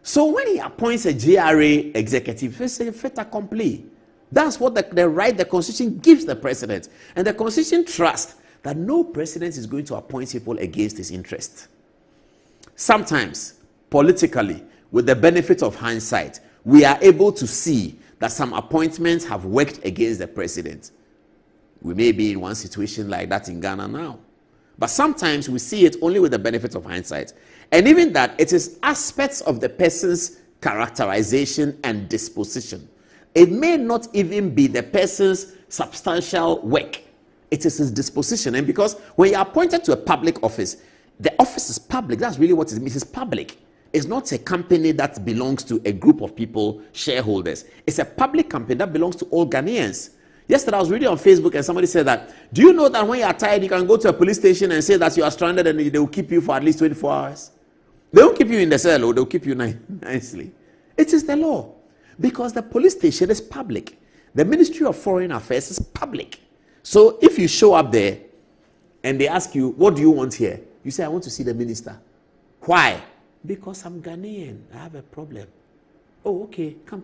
T: So when he appoints a GRA executive, it's a fait accompli. That's what the right the Constitution gives the president. And the Constitution trusts that no president is going to appoint people against his interest. Sometimes, politically, with the benefit of hindsight, we are able to see that some appointments have worked against the president. We may be in one situation like that in Ghana now. But sometimes we see it only with the benefit of hindsight. And even that, it is aspects of the person's characterization and disposition. It may not even be the person's substantial work. It is his disposition. And because when you are appointed to a public office, the office is public. That's really what it means. It's public. It's not a company that belongs to a group of people, shareholders. It's a public company that belongs to all Ghanaians. Yesterday, I was reading on Facebook and somebody said that, do you know that when you are tired, you can go to a police station and say that you are stranded and they will keep you for at least 24 hours? They won't keep you in the cell, or they'll keep you nicely. It is the law. Because the police station is public. The Ministry of Foreign Affairs is public. So if you show up there and they ask you, what do you want here? You say, I want to see the minister. Why? Because I'm Ghanaian. I have a problem. Oh, okay. Come.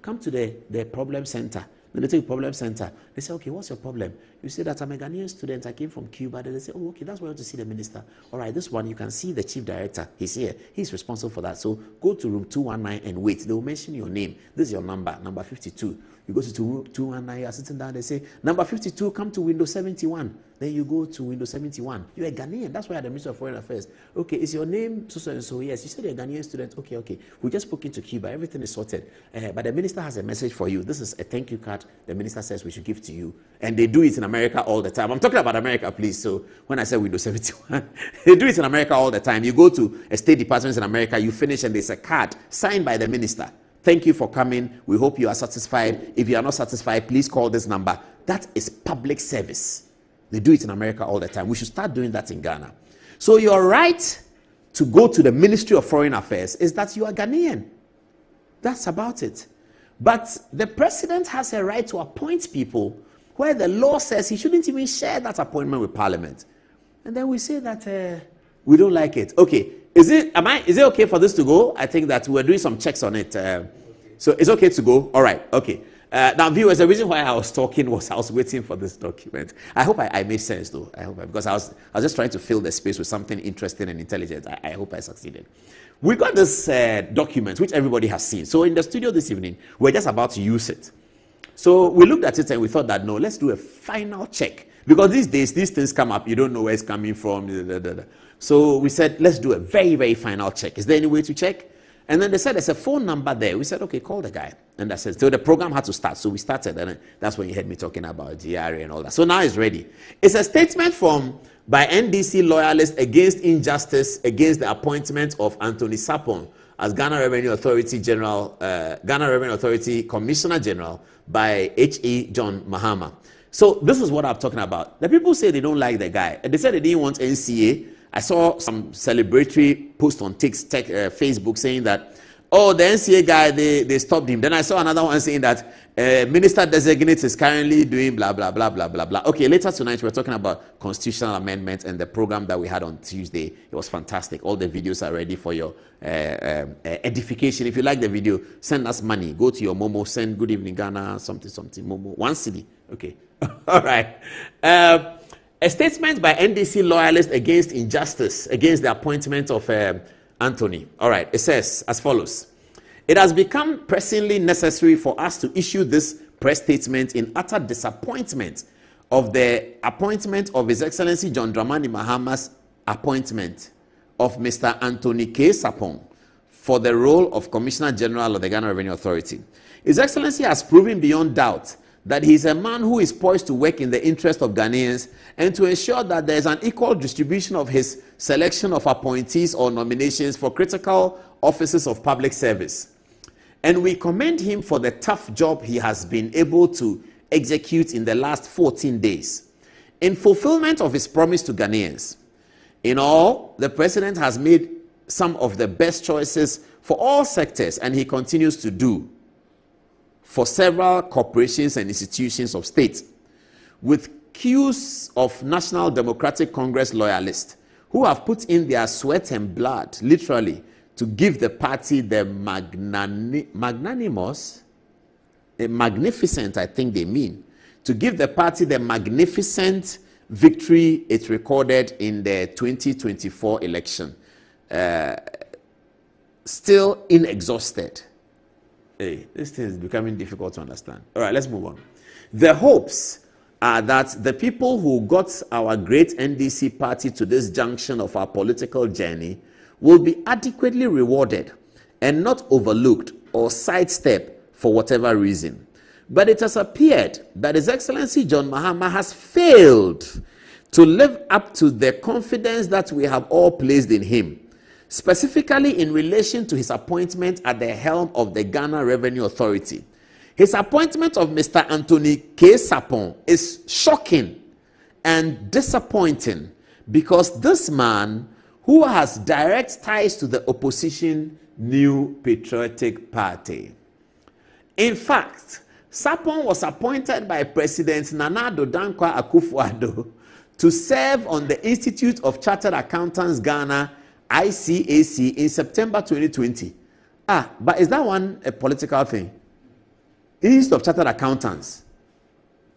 T: Come to the problem center. Then they take the problem center. They say, okay, what's your problem? You say that I'm a Ghanaian student, I came from Cuba. Then they say, oh, okay, that's why I want to see the minister. All right, this one, you can see the chief director. He's here. He's responsible for that. So go to room 219 and wait. They will mention your name. This is your number 52. You go to room 219, you're sitting down, they say, number 52, come to window 71. Then you go to window 71. You're a Ghanaian. That's why you're the Minister of Foreign Affairs. Okay, is your name so and so? Yes, you said you're a Ghanaian student. Okay. We just spoke into Cuba. Everything is sorted. But the minister has a message for you. This is a thank you card the minister says we should give to you. And they do it in America all the time. I'm talking about America, please. So when I say window 71, they do it in America all the time. You go to a state department in America, you finish, and there's a card signed by the minister. Thank you for coming. We hope you are satisfied. If you are not satisfied, please call this number. That is public service. They do it in America all the time. We should start doing that in Ghana. So your right to go to the Ministry of Foreign Affairs is that you are Ghanaian. That's about it. But the president has a right to appoint people where the law says he shouldn't even share that appointment with Parliament. And then we say that we don't like it. Okay, is it okay for this to go? I think that we're doing some checks on it. So it's okay to go? All right, okay. Now, viewers, the reason why I was talking was I was waiting for this document. I hope I made sense, though. Because I was just trying to fill the space with something interesting and intelligent. I hope I succeeded. We got this document, which everybody has seen. So in the studio this evening, we're just about to use it. So we looked at it and we thought that, no, let's do a final check. Because these days, these things come up. You don't know where it's coming from. So we said, let's do a very, very final check. Is there any way to check? And then they said there's a phone number there. We said, okay, call the guy. And that's it. So the program had to start. So we started, and that's when you heard me talking about GRA and all that. So now it's ready. It's a statement by NDC loyalists against injustice against the appointment of Anthony Sapon as Ghana Revenue Authority Commissioner General by H.E. John Mahama. So this is what I'm talking about. The people say they don't like the guy. They said they didn't want NCA. I saw some celebratory post on Facebook saying that, oh, the NCA guy, they stopped him. Then I saw another one saying that Minister Designate is currently doing blah, blah, blah, blah, blah, blah. Okay, later tonight we're talking about constitutional amendments and the program that we had on Tuesday. It was fantastic. All the videos are ready for your edification. If you like the video, send us money. Go to your Momo, send Good Evening Ghana, something, Momo. 1 cedi. Okay. All right. A statement by NDC loyalists against injustice, against the appointment of Anthony. All right, it says as follows. It has become pressingly necessary for us to issue this press statement in utter disappointment of the appointment of His Excellency John Dramani Mahama's appointment of Mr. Anthony K. Sapon for the role of Commissioner General of the Ghana Revenue Authority. His Excellency has proven beyond doubt that he is a man who is poised to work in the interest of Ghanaians and to ensure that there is an equal distribution of his selection of appointees or nominations for critical offices of public service. And we commend him for the tough job he has been able to execute in the last 14 days in fulfillment of his promise to Ghanaians. In all, the president has made some of the best choices for all sectors, and he continues to do for several corporations and institutions of state, with queues of National Democratic Congress loyalists who have put in their sweat and blood, literally, to give the party the magnificent, I think they mean, to give the party the magnificent victory it recorded in the 2024 election. Still inexhausted. Hey, this thing is becoming difficult to understand. All right, let's move on. The hopes are that the people who got our great NDC party to this junction of our political journey will be adequately rewarded and not overlooked or sidestepped for whatever reason. But it has appeared that His Excellency John Mahama has failed to live up to the confidence that we have all placed in him, specifically in relation to his appointment at the helm of the Ghana Revenue Authority. His appointment of Mr. Anthony K. Sapon is shocking and disappointing because this man, who has direct ties to the opposition New Patriotic Party. In fact, Sapon was appointed by President Nana Addo Dankwa Akufo-Addo to serve on the Institute of Chartered Accountants Ghana, ICAC, in September 2020. But is that one a political thing? Institute of Chartered Accountants.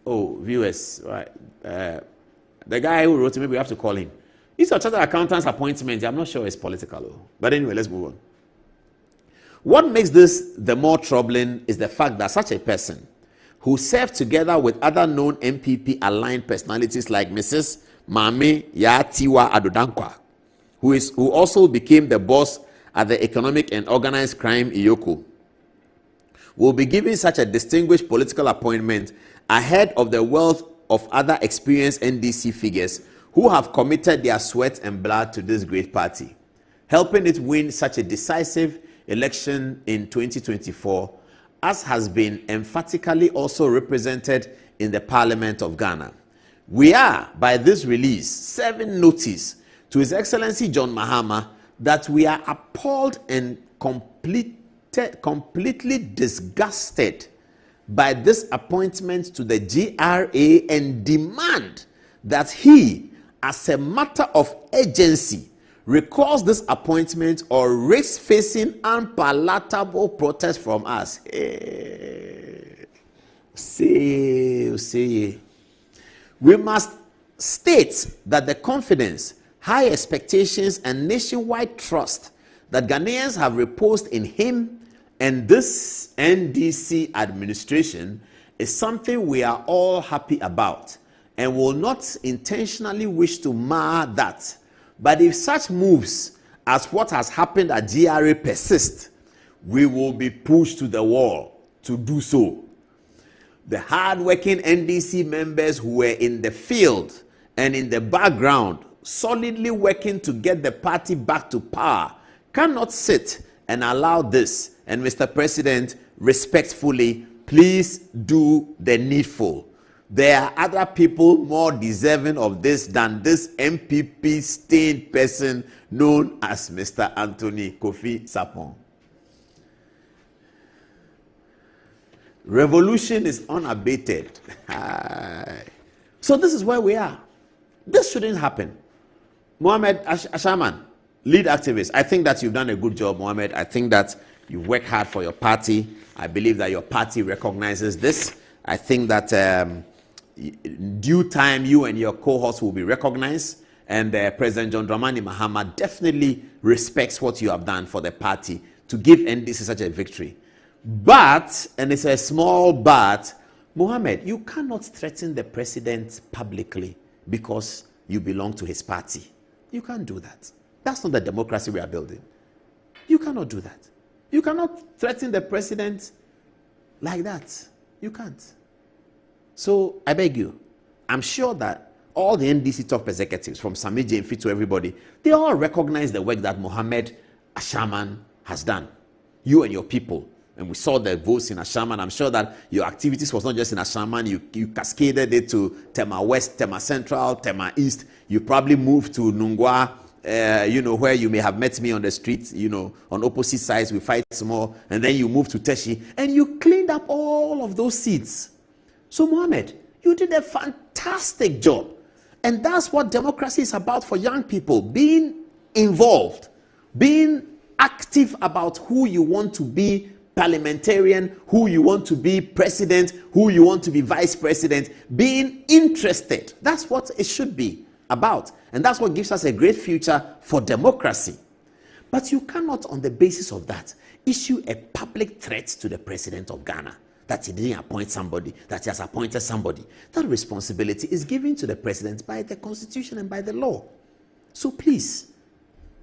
T: Oh, viewers, right. The guy who wrote it, maybe we have to call him. It's a chartered accountant's appointment. I'm not sure it's political. But anyway, let's move on. What makes this the more troubling is the fact that such a person who served together with other known MPP-aligned personalities like Mrs. Mame Yatiwa Adodankwa, who also became the boss at the Economic and Organized Crime IOCO, will be given such a distinguished political appointment ahead of the wealth of other experienced NDC figures who have committed their sweat and blood to this great party, helping it win such a decisive election in 2024, as has been emphatically also represented in the Parliament of Ghana. We are, by this release, serving notice to His Excellency John Mahama that we are appalled and completely disgusted by this appointment to the GRA and demand that he, as a matter of urgency, recalls this appointment or risks facing unpalatable protest from us. We must state that the confidence, high expectations, and nationwide trust that Ghanaians have reposed in him and this NDC administration is something we are all happy about and will not intentionally wish to mar that. But if such moves as what has happened at GRA persist, we will be pushed to the wall to do so. The hard-working NDC members who were in the field and in the background, solidly working to get the party back to power, cannot sit and allow this. And Mr. President, respectfully, please do the needful. There are other people more deserving of this than this MPP-stained person known as Mr. Anthony Kofi Sapon. Revolution is unabated. So this is where we are. This shouldn't happen. Mohammed Ashaman, lead activist. I think that you've done a good job, Mohammed. I think that you work hard for your party. I believe that your party recognizes this. I think that in due time, you and your cohorts will be recognized. And President John Dramani Mahama definitely respects what you have done for the party to give NDC such a victory. But, and it's a small but, Mohammed, you cannot threaten the president publicly because you belong to his party. You can't do that. That's not the democracy we are building. You cannot do that. You cannot threaten the president like that. You can't. So I beg you, I'm sure that all the NDC top executives, from Sami Jainfi to everybody, they all recognize the work that Mohammed Ashaman has done. You and your people. And we saw the votes in Ashaman. I'm sure that your activities was not just in Ashaman. You cascaded it to Tema West, Tema Central, Tema East. You probably moved to Nungwa, where you may have met me on the street, on opposite sides. We fight some more. And then you moved to Teshi. And you cleaned up all of those seats. So, Mohammed, you did a fantastic job. And that's what democracy is about for young people. Being involved. Being active about who you want to be parliamentarian, who you want to be president, who you want to be vice president, being interested. That's what it should be about. And that's what gives us a great future for democracy. But you cannot, on the basis of that, issue a public threat to the president of Ghana that he didn't appoint somebody, that he has appointed somebody. That responsibility is given to the president by the constitution and by the law. So please,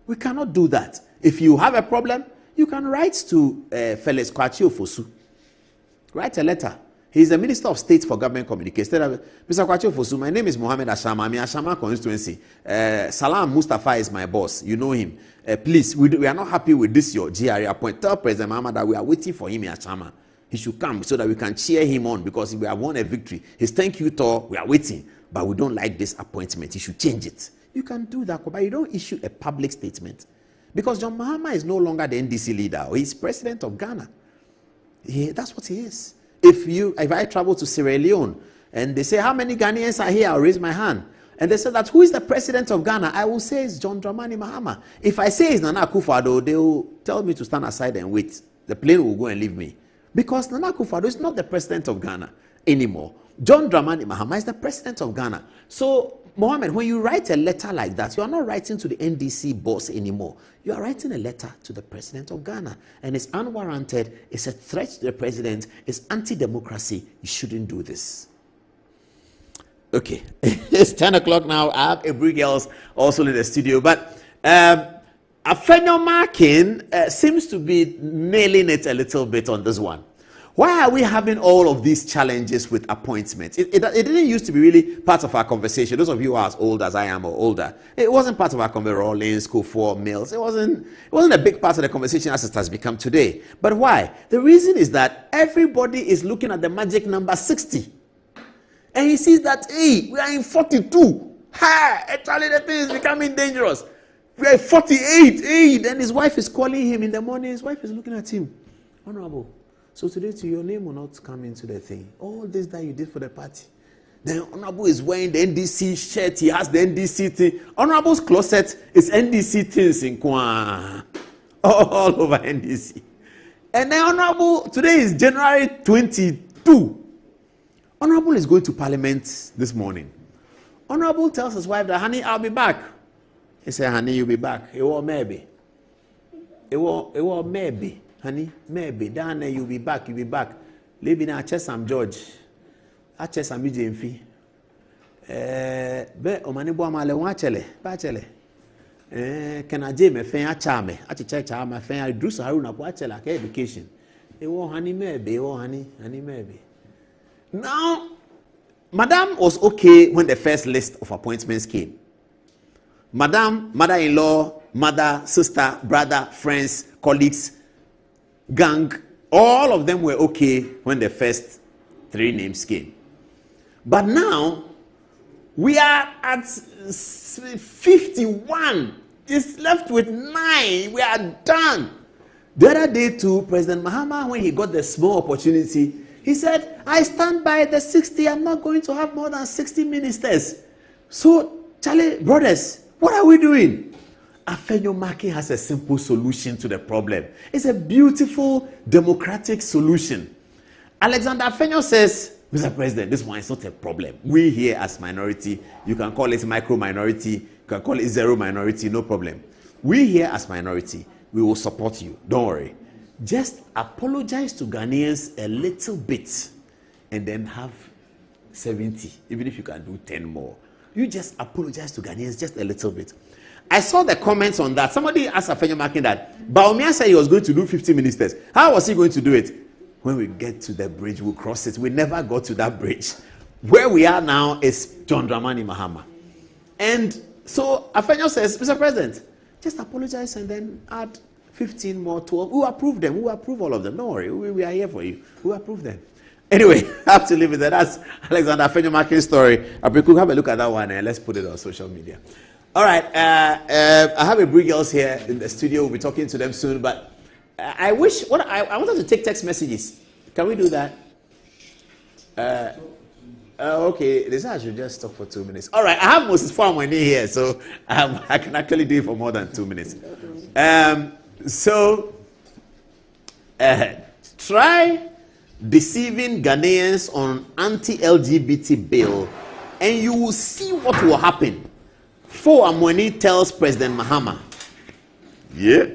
T: we cannot do that. If you have a problem, you can write to Felix Kwachi Ofosu. Write a letter. He is the Minister of State for Government Communications. Mr. Kwachi Ofosu, my name is Mohammed Ashama. I'm in Ashama constituency. Salam Mustafa is my boss. You know him. Please, we are not happy with this your GRA appointment. Tell President Mahama that we are waiting for him in Ashama. He should come so that we can cheer him on because we have won a victory. His thank you tour, we are waiting. But we don't like this appointment. He should change it. You can do that, but you don't issue a public statement. Because John Mahama is no longer the NDC leader. He's president of Ghana. That's what he is. If I travel to Sierra Leone and they say, how many Ghanaians are here? I'll raise my hand. And they say that, who is the president of Ghana? I will say it's John Dramani Mahama. If I say it's Nana Akufo-Addo, they will tell me to stand aside and wait. The plane will go and leave me. Because Nana Akufo-Addo is not the president of Ghana anymore. John Dramani Mahama is the president of Ghana. So, Mohammed, when you write a letter like that, you are not writing to the NDC boss anymore. You are writing a letter to the president of Ghana. And it's unwarranted. It's a threat to the president. It's anti-democracy. You shouldn't do this. Okay. It's 10 o'clock now. I have Ebri girls also in the studio. But Afenyo Markin seems to be nailing it a little bit on this one. Why are we having all of these challenges with appointments? It didn't used to be really part of our conversation. Those of you who are as old as I am or older, it wasn't part of our conversation. Rollins, Kufuor, Mills. It wasn't a big part of the conversation as it has become today. But why? The reason is that everybody is looking at the magic number 60. And he sees that, hey, we are in 42. Ha! Actually, the thing is becoming dangerous. We are 48. Hey, then his wife is calling him in the morning. His wife is looking at him. Honorable. So today, your name will not come into the thing. All this that you did for the party. Then Honorable is wearing the NDC shirt. He has the NDC thing. Honorable's closet is NDC things in Kwa. All over NDC. And then Honorable, today is January 22. Honorable is going to Parliament this morning. Honorable tells his wife that, honey, I'll be back. He said, honey, you'll be back. It will maybe. It will maybe. Honey, maybe. Down there, you'll be back. You'll be back. Living at Chesam George. At Chesam Bijemfi. Be omani bo amale wachele. Bachele. Can I jame fen a chame? Achi chama fen I drew Haruna Wachela education. It will honey maybe. Oh honey maybe. Now, Madam was okay when the first list of appointments came. Madam, mother-in-law, mother, sister, brother, friends, colleagues, gang, all of them were okay when the first 3 names came. But now, we are at 51. It's left with 9. We are done. The other day too, President Mahama, when he got the small opportunity, he said, I stand by the 60. I'm not going to have more than 60 ministers. So, Charlie, brothers, what are we doing? Afenyo Markin has a simple solution to the problem. It's a beautiful, democratic solution. Alexander Afenyo says, Mr. President, this one is not a problem. We here as minority, you can call it micro-minority, you can call it zero minority, no problem. We here as minority, we will support you. Don't worry. Just apologize to Ghanaians a little bit and then have 70, even if you can do 10 more. You just apologize to Ghanaians just a little bit. I saw the comments on that. Somebody asked Afenyo Markin that Baumia said he was going to do 50 ministers. How was he going to do it? When we get to the bridge, we'll cross it. We never got to that bridge. Where we are now is John Dramani Mahama. And so Afenyo says, Mr. President, just apologize and then add 15 more, 12. We'll approve them. We'll approve all of them. Don't worry. We are here for you. We'll approve them. Anyway, I have to leave it there. That's Alexander Afenyo Markin's story. We could have a look at that one and let's put it on social media. All right. I have a Brie girls here in the studio. We'll be talking to them soon. But I wish, I wanted to take text messages. Can we do that? Okay. This I should just talk for 2 minutes. All right. I have Moses Farmwani here, so I can actually do it for more than 2 minutes. So, try deceiving Ghanaians on anti-LGBT bill and you will see what will happen. Fo Amwani tells President Mahama, yeah,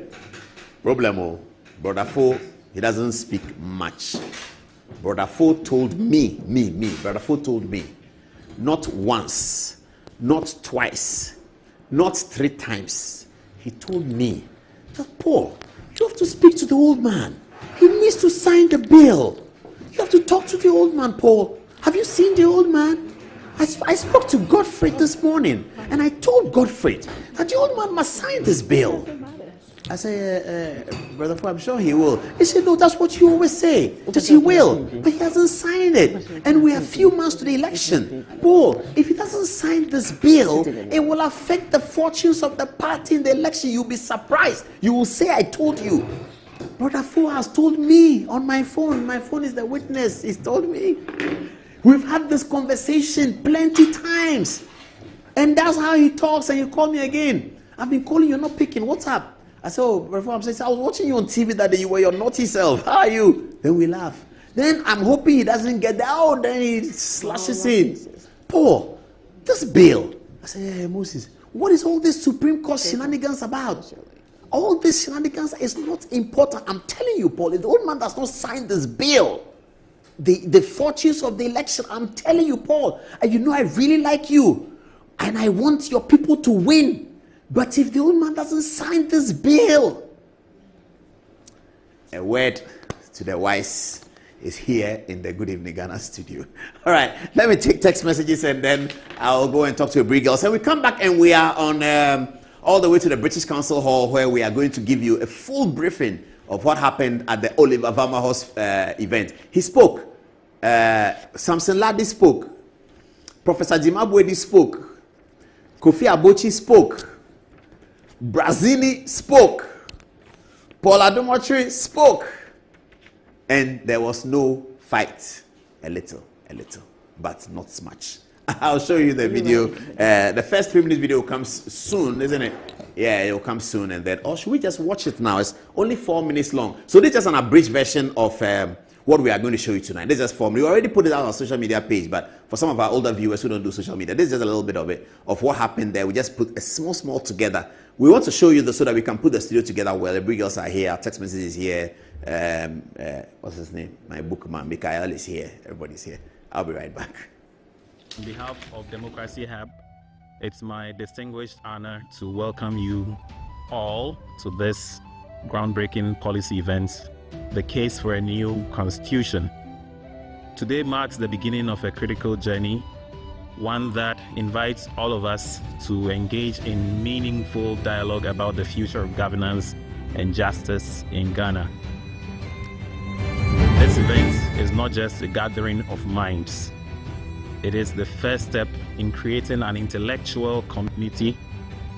T: problemo. Brother Fo, he doesn't speak much. Brother Fo told me, Brother Fo told me, not once, not twice, not 3 times. He told me, Paul, you have to speak to the old man. He needs to sign the bill. You have to talk to the old man, Paul. Have you seen the old man? I spoke to Godfred this morning, and I told Godfred that the old man must sign this bill. I said, Brother Paul, I'm sure he will. He said, no, that's what you always say. That he will. But he hasn't signed it. And we are a few months to the election. Paul, if he doesn't sign this bill, it will affect the fortunes of the party in the election. You'll be surprised. You will say, I told you. Brother Fo has told me on my phone. My phone is the witness. He's told me. We've had this conversation plenty times. And that's how he talks, and you call me again. I've been calling, you're not picking. What's up? I said, oh, Brother Fo, I was watching you on TV that day. You were your naughty self. How are you? Then we laugh. Then I'm hoping he doesn't get that. Oh, then he slashes in. Paul, this bill. I said, hey, Moses, what is all this Supreme Court shenanigans about? All this shenanigans is not important. I'm telling you, Paul, if the old man does not sign this bill, the fortunes of the election, I'm telling you, Paul, and you know I really like you, and I want your people to win. But if the old man doesn't sign this bill, a word to the wise is here in the Good Evening Ghana studio. All right, let me take text messages and then I'll go and talk to a Brie girl. So we come back and we are on all the way to the British Council Hall, where we are going to give you a full briefing of what happened at the Oliver Varmaho's event. He spoke. Samson Ladi spoke. Professor Jim Abwedi spoke. Kofi Abochi spoke. Brazini spoke. Paul Adomotri spoke. And there was no fight. A little, but not much. I'll show you the video. The first 3-minute video comes soon, isn't it? Yeah, it will come soon. And then, or should we just watch it now? It's only 4 minutes long. So this is just an abridged version of what we are going to show you tonight. This is just 4 minutes. We already put it out on our social media page, but for some of our older viewers who don't do social media, this is just a little bit of it, of what happened there. We just put a small together. We want to show you this so that we can put the studio together well. The Brie girls are here. Our text message is here. What's his name? My bookman, Mikael, is here. Everybody's here. I'll be right back.
B: On behalf of Democracy Hub, it's my distinguished honor to welcome you all to this groundbreaking policy event, the case for a new constitution. Today marks the beginning of a critical journey, one that invites all of us to engage in meaningful dialogue about the future of governance and justice in Ghana. This event is not just a gathering of minds. It is the first step in creating an intellectual community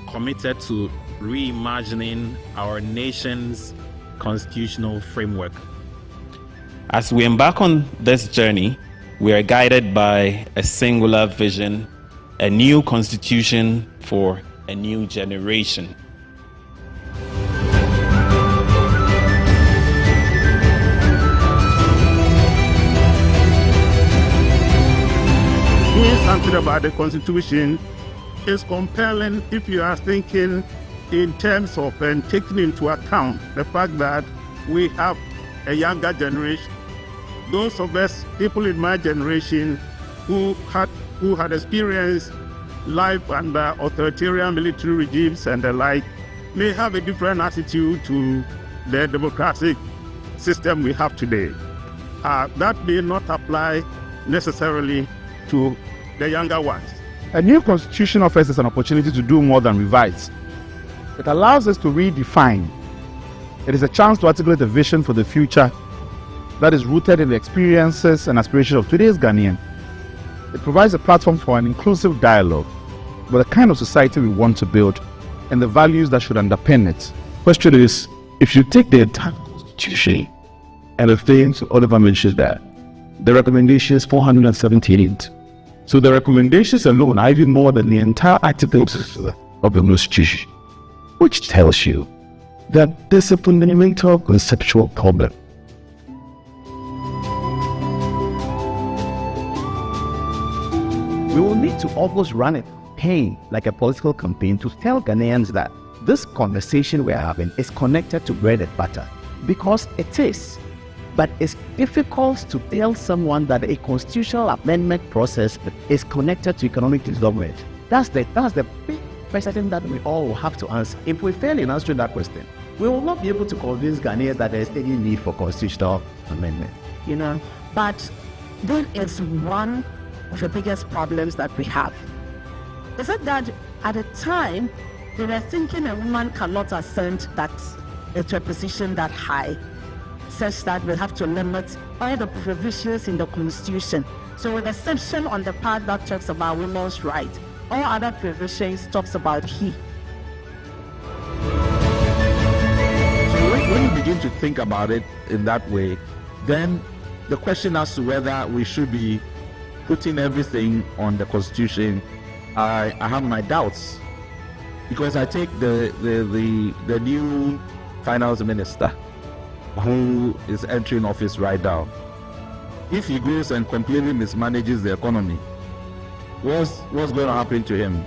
B: committed to reimagining our nation's constitutional framework. As we embark on this journey, we are guided by a singular vision, a new constitution for a new generation.
C: Doing something about the Constitution is compelling if you are thinking in terms of taking into account the fact that we have a younger generation. Those of us, people in my generation, who had experienced life under authoritarian military regimes and the like, may have a different attitude to the democratic system we have today. That may not apply necessarily to the younger ones.
D: A new constitution offers us an opportunity to do more than revise. It allows us to redefine. It is a chance to articulate a vision for the future that is rooted in the experiences and aspirations of today's Ghanaian. It provides a platform for an inclusive dialogue about the kind of society we want to build and the values that should underpin it. Question is, if you take the entire constitution and the things Oliver mentioned there, the recommendation is 478. So the recommendations alone are even more than the entire articles of the Constitution, which tells you that there's a fundamental conceptual problem.
E: We will need to almost run a campaign, like a political campaign, to tell Ghanaians that this conversation we're having is connected to bread and butter, because it is. But it's difficult to tell someone that a constitutional amendment process is connected to economic development. That's the big question that we all will have to answer. If we fail in answering that question, we will not be able to convince Ghanaians that there is any need for constitutional amendment.
F: But there is one of the biggest problems that we have. Is it that at a time they were thinking a woman cannot ascend that to a position that high, such that we have to limit all the provisions in the Constitution. So with exception on the part that talks about women's rights, all other provisions talks about he.
G: So when you begin to think about it in that way, then the question as to whether we should be putting everything on the Constitution, I have my doubts, because I take the new finance minister who is entering office right now. if he goes and completely mismanages the economy, what's going to happen to him?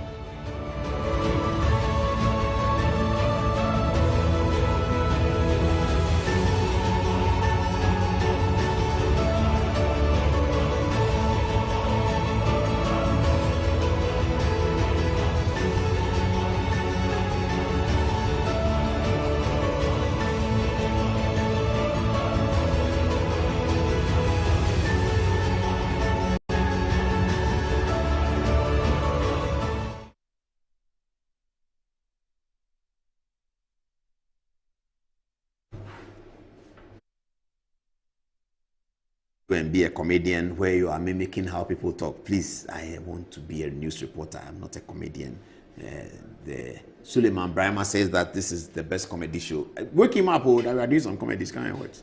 T: And be a comedian where you are mimicking how people talk. Please, I want to be a news reporter. I'm not a comedian. The Suleiman Brahma says that this is the best comedy show. Wake him up, oh, that we are doing some comedies. Can I watch?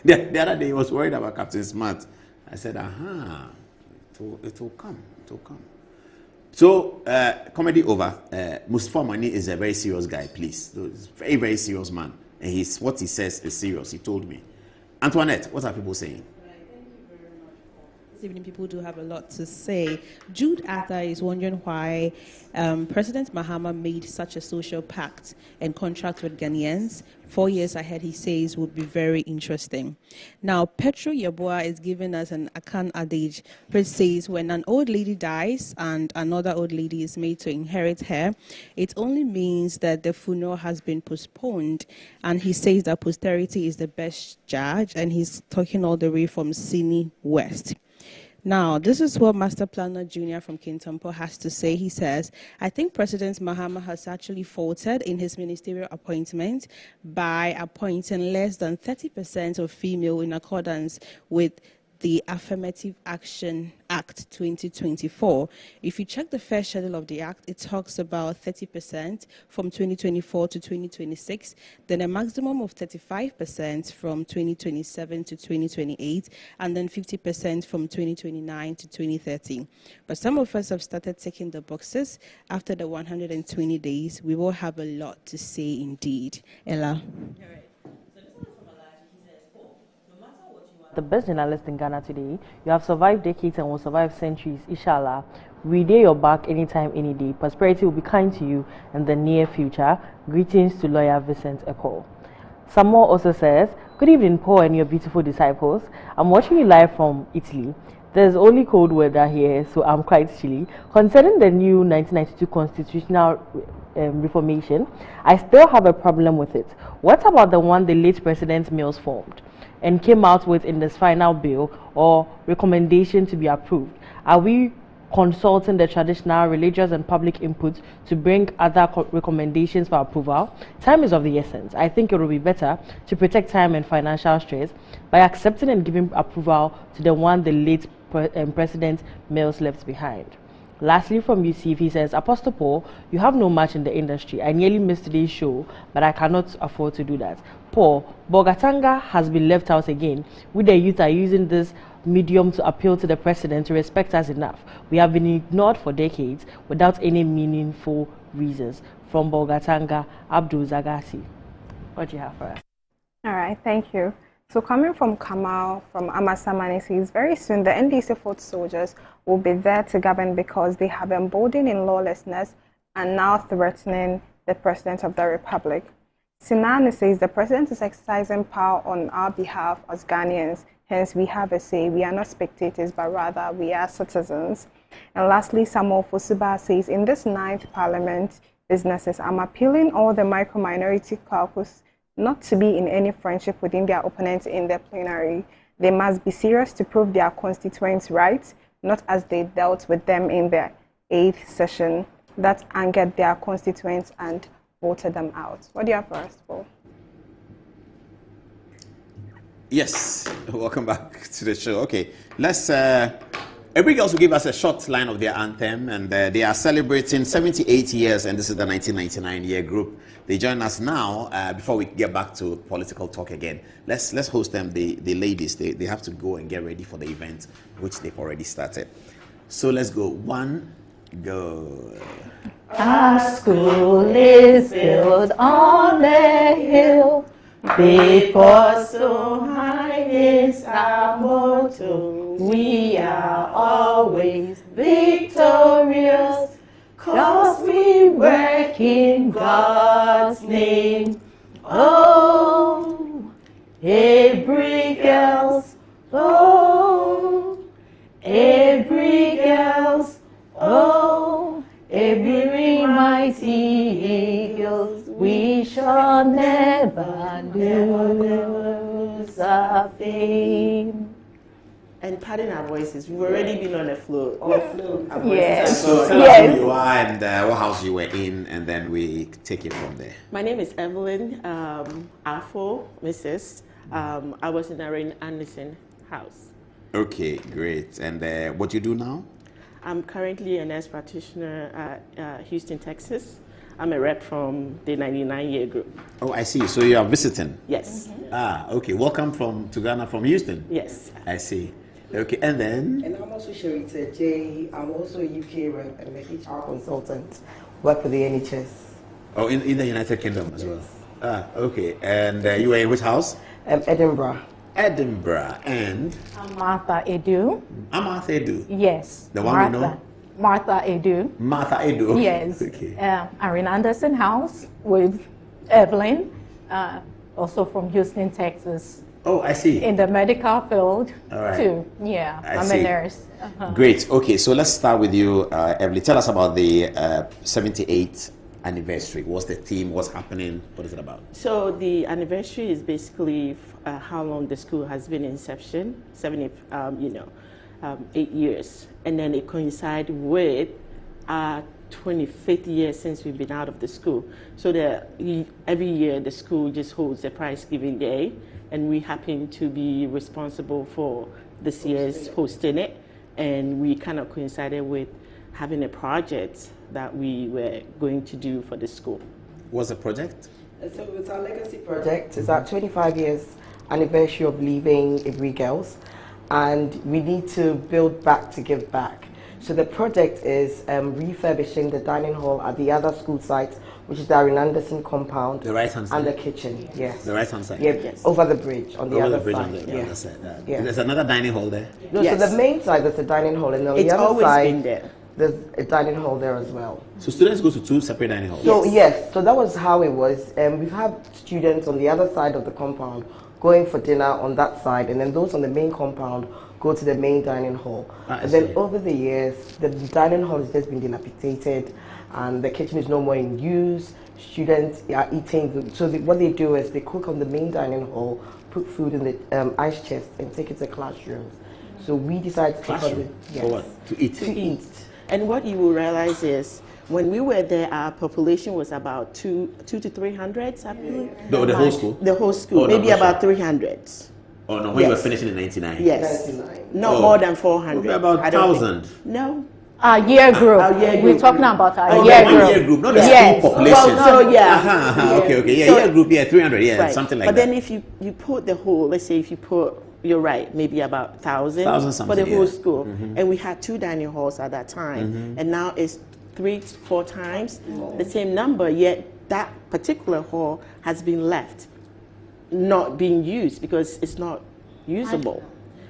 T: The other day he was worried about Captain Smart. I said, aha, it will come. It will come. So, comedy over. Mustafa Mani is a very serious guy, please. He's a very, very serious man. And what he says is serious. He told me. Antoinette, what are people saying?
U: This evening, people do have a lot to say. Jude Arthur is wondering why President Mahama made such a social pact and contract with Ghanaians 4 years ahead, he says, would be very interesting. Now, Petro Yeboah is giving us an Akan adage, which says when an old lady dies and another old lady is made to inherit her, it only means that the funeral has been postponed. And he says that posterity is the best judge, and he's talking all the way from Sydney West. Now, this is what Master Planner Jr. from Kintampo has to say. He says, I think President Mahama has actually faltered in his ministerial appointment by appointing less than 30% of female in accordance with the Affirmative Action Act 2024. If you check the first schedule of the act, it talks about 30% from 2024 to 2026, then a maximum of 35% from 2027 to 2028, and then 50% from 2029 to 2030. But some of us have started ticking the boxes. After the 120 days, we will have a lot to say indeed. Ella.
V: The best journalist in Ghana today. You have survived decades and will survive centuries, inshallah. We dare your back anytime, any day. Prosperity will be kind to you in the near future. Greetings to lawyer Vincent Eko. Samuel also says, good evening, Paul and your beautiful disciples. I'm watching you live from Italy. There's only cold weather here, so I'm quite chilly. Concerning the new 1992 constitutional reformation, I still have a problem with it. What about the one the late President Mills formed and came out with in this final bill or recommendation to be approved? Are we consulting the traditional, religious and public input to bring other recommendations for approval? Time is of the essence. I think it will be better to protect time and financial stress by accepting and giving approval to the one the late President Mills left behind. Lastly, from UCF, he says, Apostle Paul, you have no match in the industry. I nearly missed today's show, but I cannot afford to do that. Paul, Bogatanga has been left out again. We the youth are using this medium to appeal to the president to respect us enough. We have been ignored for decades without any meaningful reasons. From Bogatanga, Abdul Zagasi. What do you have for us?
W: All right, thank you. So coming from Kamal, from Amasamani, says very soon the NDC foot soldiers will be there to govern because they have emboldened in lawlessness and now threatening the President of the Republic. Sinani says the President is exercising power on our behalf as Ghanaians, hence we have a say. We are not spectators, but rather we are citizens. And lastly, Samuel Fosuba says, in this 9th Parliament businesses, I'm appealing all the micro-minority caucus not to be in any friendship within their opponents in the plenary. They must be serious to prove their constituents' rights, not as they dealt with them in the 8th session that angered their constituents and voted them out. What do you have for us, Paul?
T: Yes, welcome back to the show. Okay, let's every girls will give us a short line of their anthem, and they are celebrating 78 years, and this is the 1999 year group. They join us now. Before we get back to political talk again, let's host them. The ladies, they have to go and get ready for the event, which they've already started. So let's go. One, go.
X: Our school is built on the hill, because so high is our motto. we are always victorious, 'cause we work in God's name. Oh, every girls, oh, every girls, oh, every mighty eagles, we shall never lose our fame.
H: And pardon our voices, we've already been on a floor.
X: Yes.
T: So tell us who you are and what house you were in, and then we take it from there.
H: My name is Evelyn Afo, Mrs. I was in Irene Anderson house.
T: Okay, great. And what you do now?
H: I'm currently a nurse practitioner at Houston, Texas. I'm a rep from the 99-year group.
T: Oh, I see. So you are visiting?
H: Yes.
T: Ah, okay. Welcome to Ghana from Houston?
H: Yes.
T: I see. Okay, and then?
J: And I'm also Sharita J. I'm also a UK rep and a HR consultant. Work for the NHS.
T: Oh, in the United Kingdom as well? Ah, okay. And you were in which house?
J: Edinburgh.
T: Edinburgh. And?
X: I'm Martha Edu.
T: I'm Martha Edu?
X: Yes.
T: The one we know?
X: Martha Edu.
T: Martha Edu?
X: Yes.
T: Okay.
X: Irene Anderson house with Evelyn, also from Houston, Texas.
T: Oh, I see.
X: In the medical field,
T: all right.
X: too. Yeah, I'm a nurse.
T: Great. Okay, so let's start with you, Evelyn. Tell us about the 78th anniversary. What's the theme? What's happening? What is it about?
H: So the anniversary is basically how long the school has been in inception, 8 years. And then it coincides with our 25th year since we've been out of the school. So every year the school just holds a prize giving day, and we happen to be responsible for this year's hosting it. And we kind of coincided with having a project that we were going to do for the school.
T: What's the project?
J: So it's our legacy project. It's our 25 years anniversary of leaving Every Girls, and we need to build back to give back. So the project is refurbishing the dining hall at the other school sites, which is the Irene Anderson compound.
T: The right-hand side?
J: And the kitchen, yes.
T: The right-hand side?
J: Yeah, yes. Over the bridge on the other side.
T: On the other side. There's another dining hall there?
J: No, yes. So the main side, there's a dining hall, and on the other side, there's a dining hall there as well.
T: So students go to two separate dining halls?
J: So yes, so that was how it was. We've had students on the other side of the compound going for dinner on that side, and then those on the main compound go to the main dining hall. And then over the years, the dining hall has just been dilapidated, and the kitchen is no more in use. Students are eating. So what they do is they cook on the main dining hall, put food in the ice chest, and take it to classrooms. So we decided to take on the,
T: for what? To eat.
H: To eat. And what you will realize is, when we were there, our population was about 200 to 300, I believe.
T: The whole school?
H: The whole school, maybe about 300.
T: Oh no, when you were finishing in 99?
H: Yes. Not more than 400.
T: Maybe about 1,000.
H: No.
X: Our year group. We're talking about our year group.
T: Year group, not the school population. Okay. Year group, 300, something like that.
H: But then if you put the whole, let's say if you put, you're right, maybe about 1,000 for the whole school. And we had 2 dining halls at that time. And now it's 3 to 4 times the same number, yet that particular hall has been left not being used because it's not usable.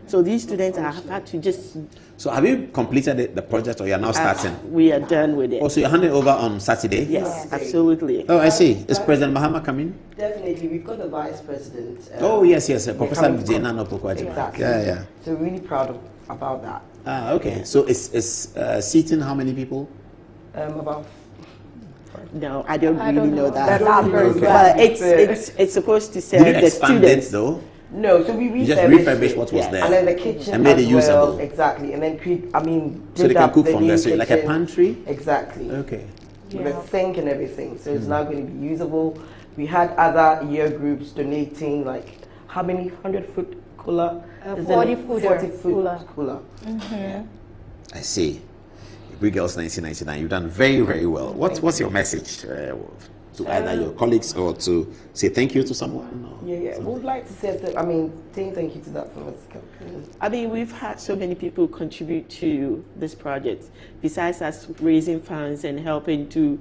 H: So these students have had to just...
T: So have you completed the project, or you are now starting?
H: We are done with it.
T: Oh, so you're handing over on Saturday?
H: Yes, absolutely.
T: Oh, I see. Is President Mahama coming?
J: Definitely. We've got the Vice President.
T: Oh, yes. Professor Vijayana Nopokwaji.
J: Exactly.
T: Yeah.
J: So we're really proud about that.
T: Ah, okay. So it's seating how many people?
J: About...
H: No, I don't really know that.
J: Okay.
H: But it's supposed to serve
T: Did you
H: the
T: expand
H: students.
T: It, though?
J: No, so we
T: refurbished what was there.
J: And then the kitchen
T: and made it usable.
J: Well, exactly. And then
T: so they can cook from there. So like a pantry?
J: Exactly.
T: Okay.
J: With a sink and everything. So it's now going to be usable. We had other year groups donating, like, how many 100-foot cooler?
X: 40-foot
J: cooler.
T: I see. Every Girls 1999. You've done very, very well. What's your message to either your colleagues or to say thank you to someone?
J: Yeah. We'd like to say, thank you to that from us.
H: I mean, we've had so many people contribute to this project. Besides us raising funds and helping to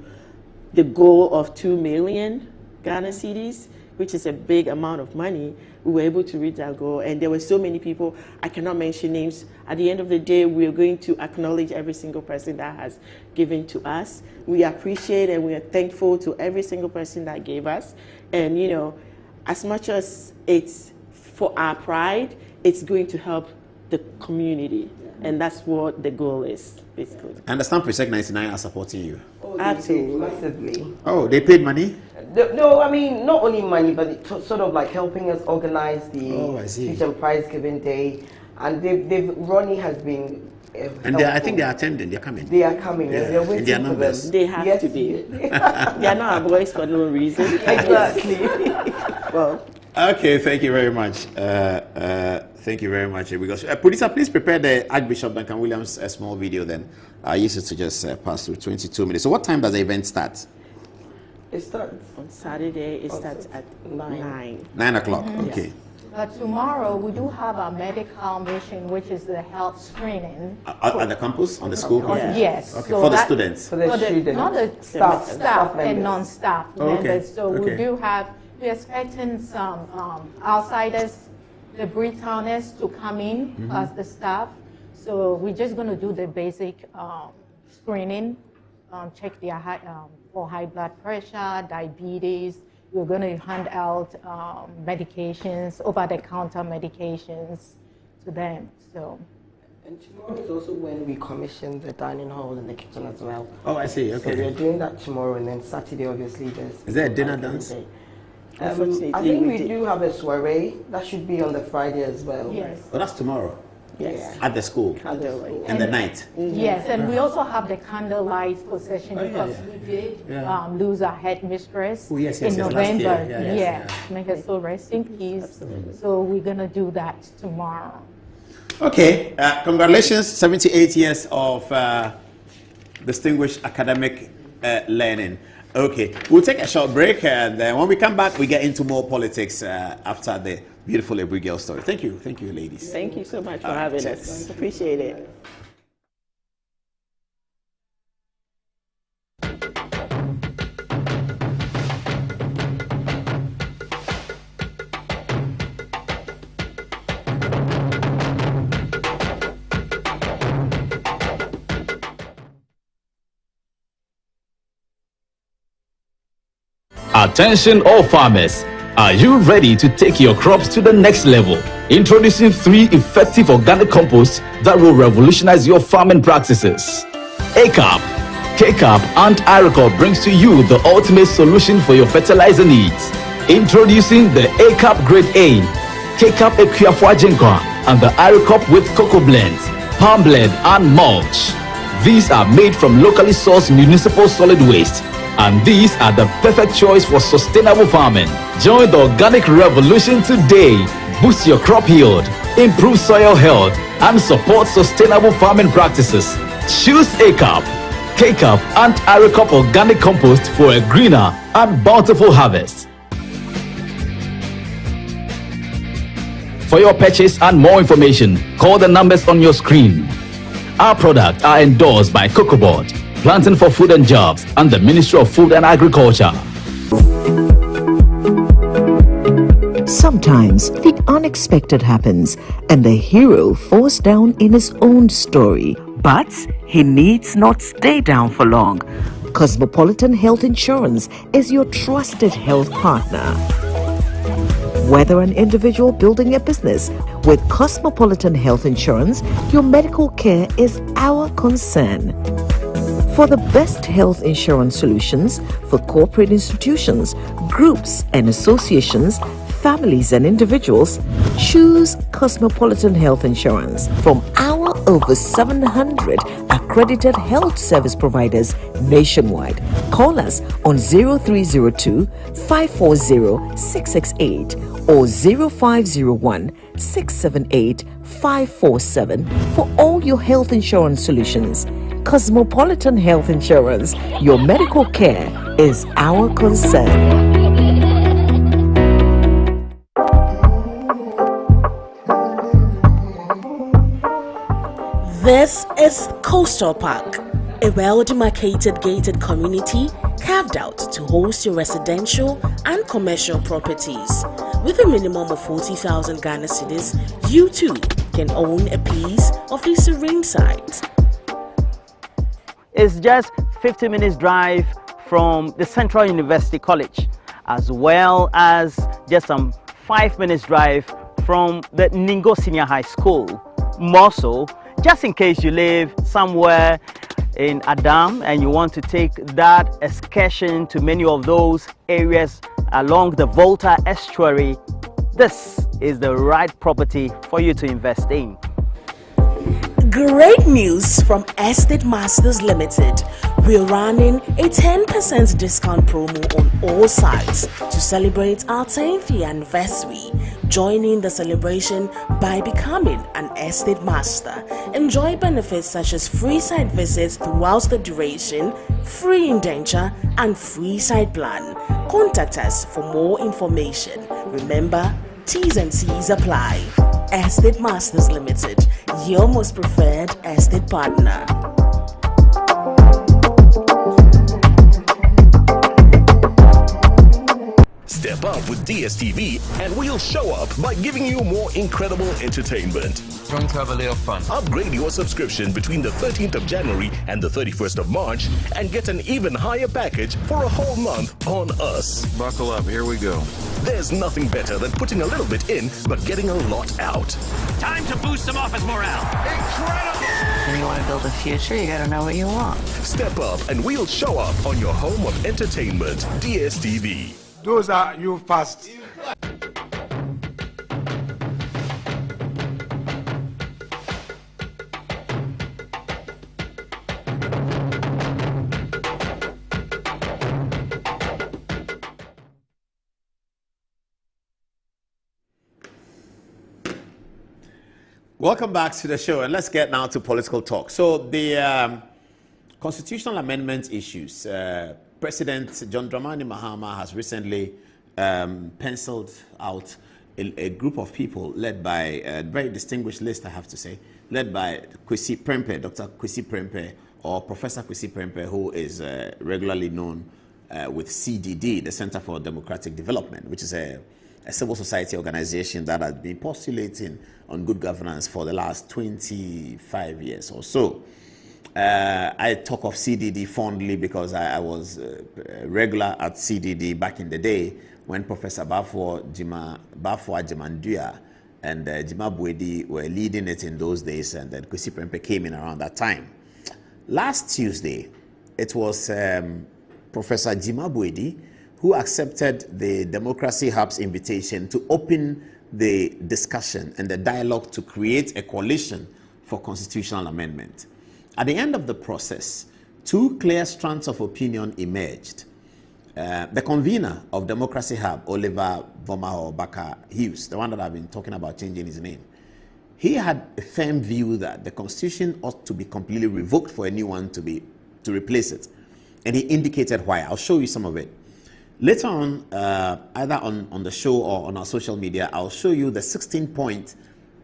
H: the goal of 2 million Ghana cedis, which is a big amount of money, we were able to reach our goal. And there were so many people, I cannot mention names. At the end of the day, we are going to acknowledge every single person that has given to us. We appreciate and we are thankful to every single person that gave us. And, you know, as much as it's for our pride, it's going to help the community. And that's what the goal is, basically.
T: And the Stamp Protect 99 are supporting you?
J: Oh,
H: absolutely.
J: Massively.
T: Oh, they paid money?
J: No, I mean, not only money, but it's sort of like helping us organize the speech and prize giving day. And Ronnie has been
T: and I think they are attending, they're coming.
J: They are coming,
T: yeah.
J: They're waiting
T: in their
J: for
T: numbers.
J: them.
H: They have to be. They are not our boys for no reason.
J: Exactly.
H: Well.
T: Okay, thank you very much. Thank you very much. Because producer, please prepare the Archbishop Duncan Williams a small video. Then I used it to just pass through 22 minutes. So, what time does the event start?
J: It starts
H: on Saturday. It starts at 9.
T: 9 o'clock. Okay.
X: Tomorrow we do have a medical mission, which is the health screening.
T: At the campus, on the school campus?
X: Yes.
T: Okay.
X: So
T: for the students?
X: For the students. Not the staff and non-staff members. So we do have, we're expecting some outsiders, the Britanners, to come in as the staff. So we're just going to do the basic screening, check their for high blood pressure, diabetes. We're going to hand out medications, over-the-counter medications to them. So.
J: And tomorrow is also when we commission the dining hall and the kitchen as well.
T: Oh, I see. Okay.
J: So we're doing that tomorrow, and then Saturday, obviously, there's.
T: Is there a dinner dance?
J: I think we do have a soiree. That should be on the Friday as well.
X: Yes.
T: Oh, that's tomorrow.
J: Yes.
T: At the school. In the night.
X: Yes, and we also have the candlelight procession because we did lose our headmistress in November. May her soul rest in peace. Absolutely. So we're gonna do that tomorrow.
T: Okay. Congratulations, 78 years of distinguished academic learning. Okay, we'll take a short break, and then when we come back, we get into more politics after the beautiful Every Girl story. Thank you, ladies.
H: Thank you so much for having us. Appreciate it.
K: Attention all farmers, are you ready to take your crops to the next level? Introducing 3 effective organic composts that will revolutionize your farming practices. ACAP, KCAP and IRECOP brings to you the ultimate solution for your fertilizer needs. Introducing the ACAP Grade A, KCAP Equiafua Jinkwa and the IRECOP with cocoa blends, palm blend and mulch. These are made from locally sourced municipal solid waste, and these are the perfect choice for sustainable farming. Join the organic revolution today. Boost your crop yield, improve soil health, and support sustainable farming practices. Choose ACAP, KCAP, and IRECOP organic compost for a greener and bountiful harvest. For your purchase and more information, call the numbers on your screen. Our products are endorsed by COCOBOD, Planting for Food and Jobs, and the Ministry of Food and Agriculture.
L: Sometimes the unexpected happens and the hero falls down in his own story. But he needs not stay down for long. Cosmopolitan Health Insurance is your trusted health partner. Whether an individual building a business, with Cosmopolitan Health Insurance, your medical care is our concern. For the best health insurance solutions for corporate institutions, groups and associations, families and individuals, choose Cosmopolitan Health Insurance from our over 700 accredited health service providers nationwide. Call us on 0302 540 668 or 0501 678 547 for all your health insurance solutions. Cosmopolitan Health Insurance, your medical care is our concern.
Q: This is Coastal Park, A well-demarcated gated community carved out to host your residential and commercial properties. With a minimum of 40,000 Ghana cedis, you too can own a piece of this serene site.
R: It's just 50 minutes drive from the Central University College, as well as just some 5 minutes drive from the Ningo Senior High School. More so, just in case you live somewhere in Adam and you want to take that excursion to many of those areas along the Volta estuary, this is the right property for you to invest in.
Q: Great news from Estate Masters Limited. We're running a 10% discount promo on all sites to celebrate our 10th anniversary. Join in the celebration by becoming an Estate Master. Enjoy benefits such as free site visits throughout the duration, free indenture, and free site plan. Contact us for more information. Remember, T's and C's apply. Estate Masters Limited, your most preferred estate partner.
M: Step up with DSTV and we'll show up by giving you more incredible entertainment.
N: Going to have a little fun.
M: Upgrade your subscription between the 13th of January and the 31st of March and get an even higher package for a whole month on us.
N: Buckle up, here we go.
M: There's nothing better than putting a little bit in but getting a lot out.
O: Time to boost some office morale. Incredible!
P: When you want to build a future, you gotta know what you want.
M: Step up and we'll show up on your home of entertainment, DSTV.
Y: Those are you've passed.
T: Welcome back to the show, and let's get now to political talk. So the constitutional amendment issues. President John Dramani Mahama has recently penciled out a group of people led by a very distinguished list, I have to say, led by Kwesi Prempeh, Dr. Kwesi Prempeh, or Professor Kwesi Prempeh, who is regularly known with CDD, the Center for Democratic Development, which is a civil society organization that has been postulating on good governance for the last 25 years or so. I talk of CDD fondly because I was regular at CDD back in the day when Professor Bafo Ajimandua and Jima Buedi were leading it in those days, and then Kwesi Prempeh came in around that time. Last Tuesday, it was Professor Jima Buedi who accepted the Democracy Hub's invitation to open the discussion and the dialogue to create a coalition for constitutional amendment. At the end of the process, two clear strands of opinion emerged. The convener of Democracy Hub, Oliver Vomaho Baka Hughes, the one that I've been talking about changing his name, he had a firm view that the Constitution ought to be completely revoked for a new one to replace it. And he indicated why. I'll show you some of it. Later on, either on the show or on our social media, I'll show you the 16-point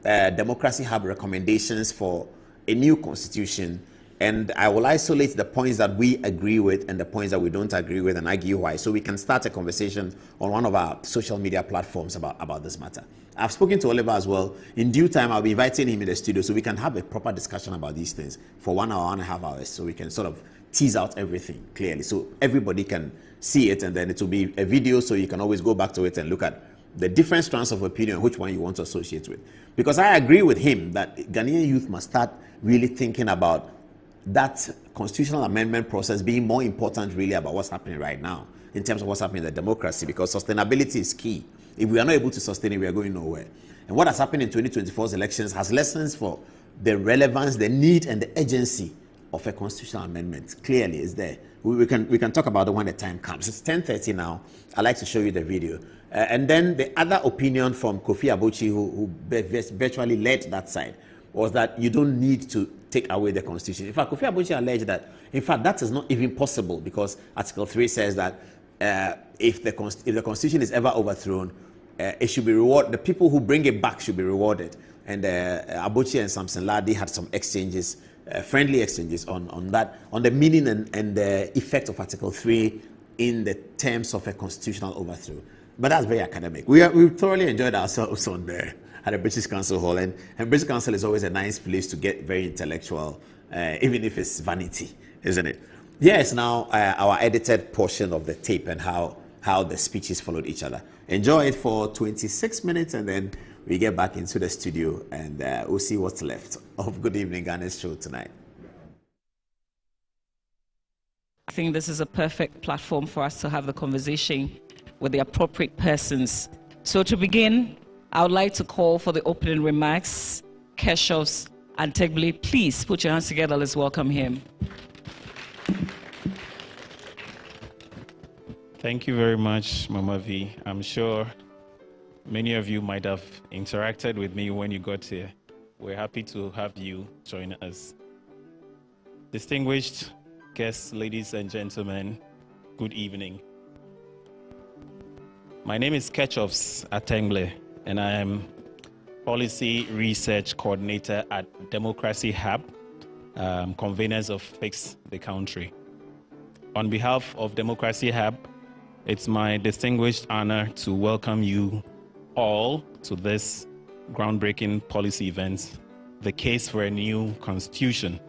T: Democracy Hub recommendations for a new constitution, and I will isolate the points that we agree with and the points that we don't agree with and argue why, so we can start a conversation on one of our social media platforms about this matter. I've spoken to Oliver as well. In due time, I'll be inviting him in the studio so we can have a proper discussion about these things for 1 hour, 1.5 hours, so we can sort of tease out everything clearly so everybody can see it, and then it will be a video so you can always go back to it and look at the different strands of opinion, which one you want to associate with. Because I agree with him that Ghanaian youth must start really thinking about that constitutional amendment process being more important really about what's happening right now in terms of what's happening in the democracy, because sustainability is key. If we are not able to sustain it, we are going nowhere. And what has happened in 2024's elections has lessons for the relevance, the need, and the urgency of a constitutional amendment. Clearly is there. We can talk about it when the time comes. It's 10:30 now. I'd like to show you the video. And then the other opinion from Kofi Abochi, who virtually led that side, was that you don't need to take away the constitution. In fact, Kofi Abochi alleged that, in fact, that is not even possible because Article 3 says that if the constitution is ever overthrown, it should be rewarded. The people who bring it back should be rewarded. And Abochi and Samson Ladi had some exchanges friendly exchanges on the meaning and the effect of Article 3 in the terms of a constitutional overthrow. But that's very academic. We thoroughly enjoyed ourselves at the British Council Hall, and British Council is always a nice place to get very intellectual, even if it's vanity, isn't it? Here is now our edited portion of the tape and how the speeches followed each other. Enjoy it for 26 minutes, and then we get back into the studio and we'll see what's left of Good Evening Ghana's show tonight.
A: I think this is a perfect platform for us to have the conversation with the appropriate persons. So to begin, I would like to call for the opening remarks. Keshofs and Tegbile, please put your hands together. Let's welcome him.
B: Thank you very much, Mama V. I'm sure many of you might have interacted with me when you got here. We're happy to have you join us. Distinguished guests, ladies and gentlemen, good evening. My name is Keshofs Atengle, and I am Policy Research Coordinator at Democracy Hub, conveners of Fix the Country. On behalf of Democracy Hub, it's my distinguished honor to welcome you all to this groundbreaking policy event, the case for a new constitution.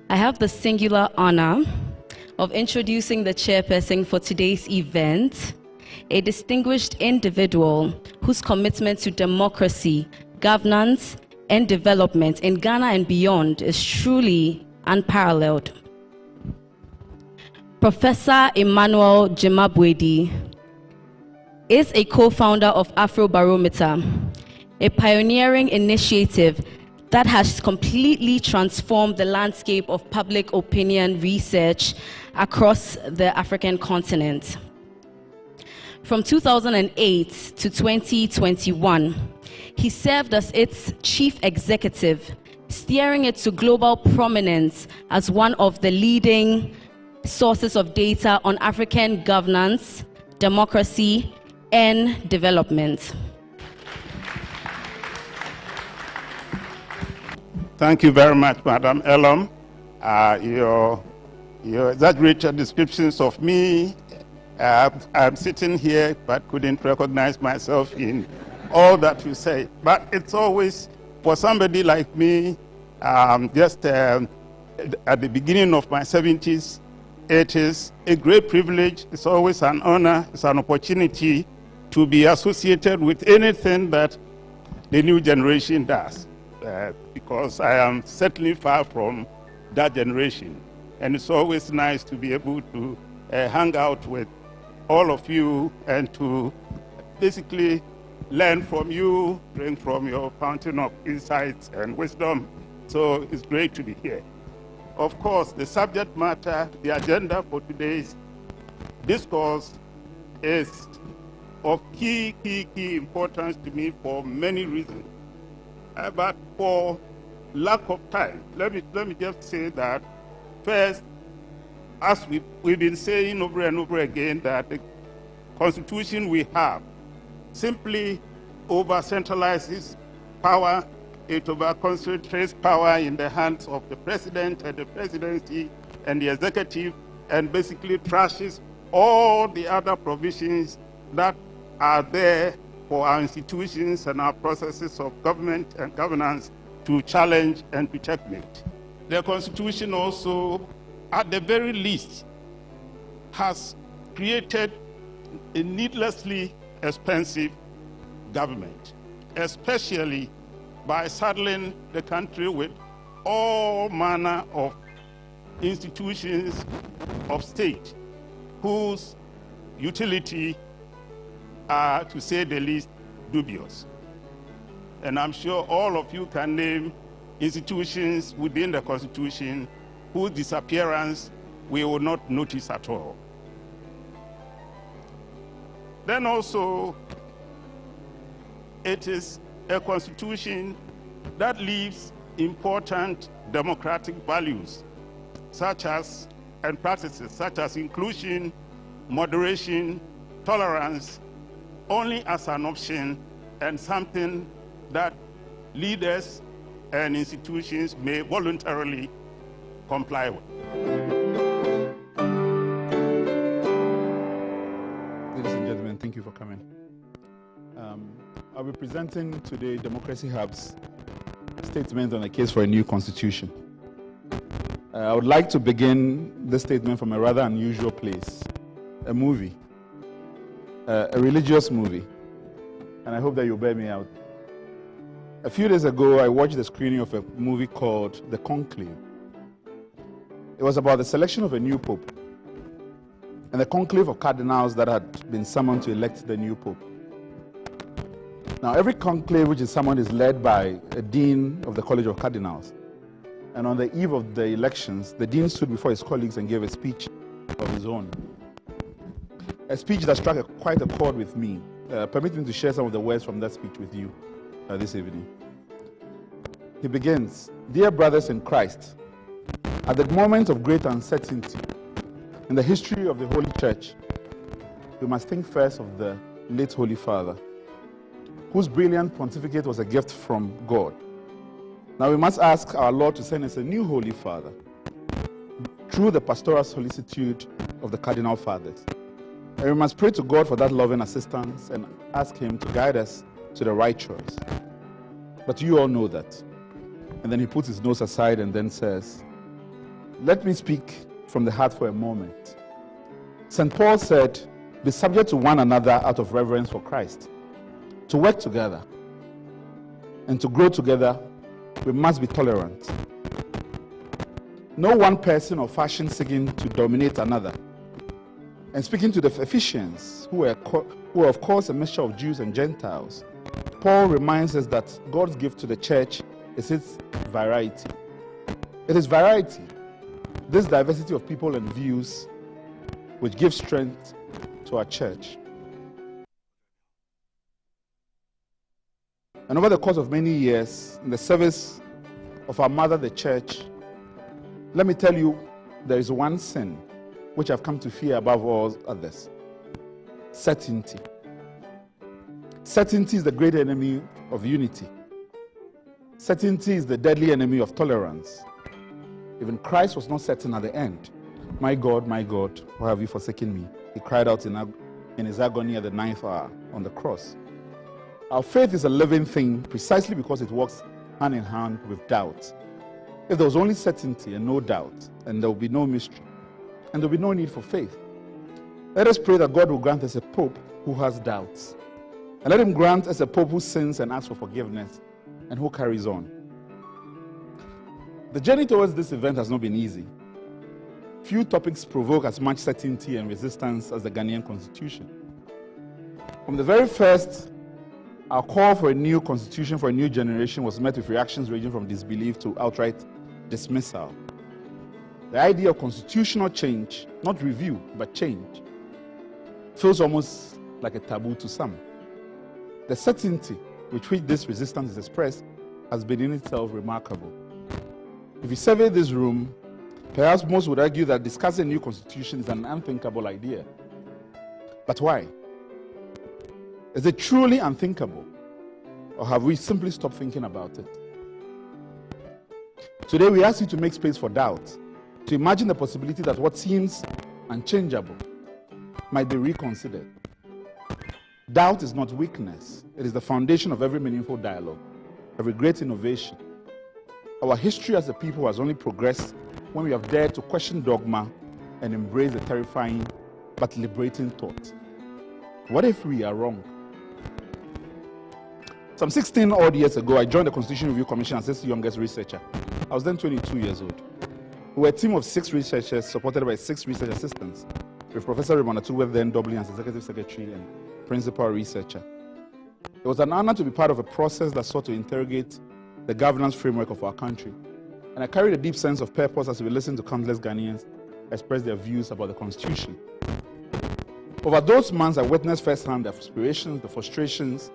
C: I have the singular honor of introducing the chairperson for today's event, a distinguished individual whose commitment to democracy, governance, and development in Ghana and beyond is truly unparalleled. Professor Emmanuel Jimabwedi is a co-founder of Afrobarometer, a pioneering initiative that has completely transformed the landscape of public opinion research across the African continent. From 2008 to 2021, he served as its chief executive, steering it to global prominence as one of the leading sources of data on African governance, democracy, and development.
I: Thank you very much, Madam Elom. Your exaggerated descriptions of me, I'm sitting here but couldn't recognize myself in all that you say. But it's always, for somebody like me, just at the beginning of my 70s, it is a great privilege. It's always an honor. It's an opportunity to be associated with anything that the new generation does, because I am certainly far from that generation. And it's always nice to be able to hang out with all of you and to basically learn from you, drink from your fountain of insights and wisdom. So it's great to be here. Of course, the subject matter, the agenda for today's discourse is of key importance to me for many reasons. But for lack of time, let me just say that first, as we've been saying over and over again, that the constitution we have simply over-centralizes power. It over-concentrates power in the hands of the president and the presidency and the executive, and basically trashes all the other provisions that are there for our institutions and our processes of government and governance to challenge and to checkmate. The Constitution also, at the very least, has created a needlessly expensive government, especially by saddling the country with all manner of institutions of state whose utility are, to say the least, dubious. And I'm sure all of you can name institutions within the Constitution whose disappearance we will not notice at all. Then also, it is a constitution that leaves important democratic values such as, and practices such as inclusion, moderation, tolerance, only as an option and something that leaders and institutions may voluntarily comply with.
D: Ladies and gentlemen, thank you for coming. I'll be presenting today Democracy Hub's statement on a case for a new constitution. I would like to begin this statement from a rather unusual place, a movie, a religious movie, and I hope that you'll bear me out. A few days ago, I watched the screening of a movie called The Conclave. It was about the selection of a new pope and the conclave of cardinals that had been summoned to elect the new pope. Now, every conclave which is summoned is led by a dean of the College of Cardinals. And on the eve of the elections, the dean stood before his colleagues and gave a speech of his own. A speech that struck quite a chord with me. Permit me to share some of the words from that speech with you this evening. He begins, "Dear brothers in Christ, at the moment of great uncertainty in the history of the Holy Church, we must think first of the late Holy Father, whose brilliant pontificate was a gift from God. Now we must ask our Lord to send us a new Holy Father through the pastoral solicitude of the Cardinal Fathers. And we must pray to God for that loving assistance and ask Him to guide us to the right choice. But you all know that." And then he puts his nose aside and then says, "Let me speak from the heart for a moment. St. Paul said, 'Be subject to one another out of reverence for Christ.' To work together and to grow together, we must be tolerant. No one person or faction seeking to dominate another. And speaking to the Ephesians, who are of course a mixture of Jews and Gentiles, Paul reminds us that God's gift to the church is its variety. It is variety, this diversity of people and views, which gives strength to our church. And over the course of many years, in the service of our mother, the church, let me tell you, there is one sin which I've come to fear above all others: certainty. Certainty is the great enemy of unity. Certainty is the deadly enemy of tolerance. Even Christ was not certain at the end. my God, why have you forsaken me?" He cried out in his agony at the 9th hour on the cross. Our faith is a living thing precisely because it works hand in hand with doubt. If there was only certainty and no doubt, and there would be no mystery, and there would be no need for faith. Let us pray that God will grant us a pope who has doubts. And let him grant us a pope who sins and asks for forgiveness and who carries on. The journey towards this event has not been easy. Few topics provoke as much certainty and resistance as the Ghanaian constitution. From the very first, our call for a new constitution for a new generation was met with reactions ranging from disbelief to outright dismissal. The idea of constitutional change, not review, but change, feels almost like a taboo to some. The certainty with which this resistance is expressed has been in itself remarkable. If you survey this room, perhaps most would argue that discussing a new constitution is an unthinkable idea. But why? Is it truly unthinkable? Or have we simply stopped thinking about it? Today we ask you to make space for doubt, to imagine the possibility that what seems unchangeable might be reconsidered. Doubt is not weakness. It is the foundation of every meaningful dialogue, every great innovation. Our history as a people has only progressed when we have dared to question dogma and embrace the terrifying but liberating thought. What if we are wrong? Some 16 odd years ago, I joined the Constitution Review Commission as its youngest researcher. I was then 22 years old. We were a team of 6 researchers supported by 6 research assistants, with Professor Raymond Atuwe then doubling as executive secretary and principal researcher. It was an honor to be part of a process that sought to interrogate the governance framework of our country. And I carried a deep sense of purpose as we listened to countless Ghanaians express their views about the Constitution. Over those months, I witnessed firsthand the aspirations, the frustrations,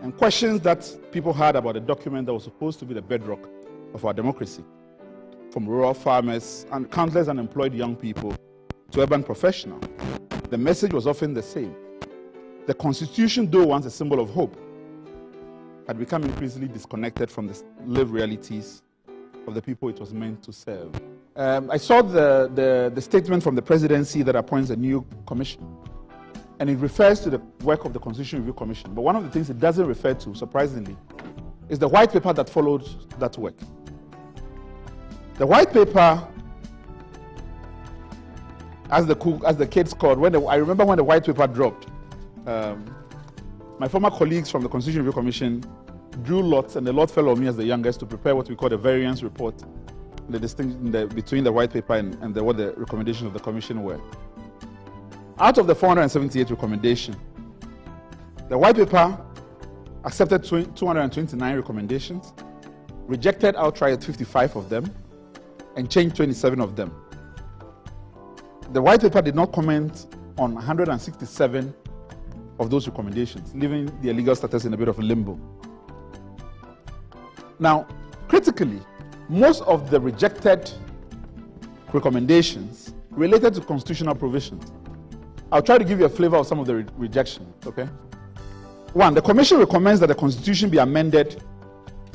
D: and questions that people had about a document that was supposed to be the bedrock of our democracy. From rural farmers and countless unemployed young people to urban professionals, the message was often the same. The Constitution, though once a symbol of hope, had become increasingly disconnected from the lived realities of the people it was meant to serve. I saw the statement from the presidency that appoints a new commission, and it refers to the work of the Constitution Review Commission. But one of the things it doesn't refer to, surprisingly, is the white paper that followed that work. The white paper, as the kids called, I remember when the white paper dropped, my former colleagues from the Constitution Review Commission drew lots, and the lot fell on me as the youngest to prepare what we call the variance report, the distinction between the white paper and what the recommendations of the commission were. Out of the 478 recommendations, the white paper accepted 229 recommendations, rejected outright 55 of them, and changed 27 of them. The white paper did not comment on 167 of those recommendations, leaving the legal status in a bit of a limbo. Now, critically, most of the rejected recommendations related to constitutional provisions. I'll try to give you a flavor of some of the rejections, okay? One, the Commission recommends that the Constitution be amended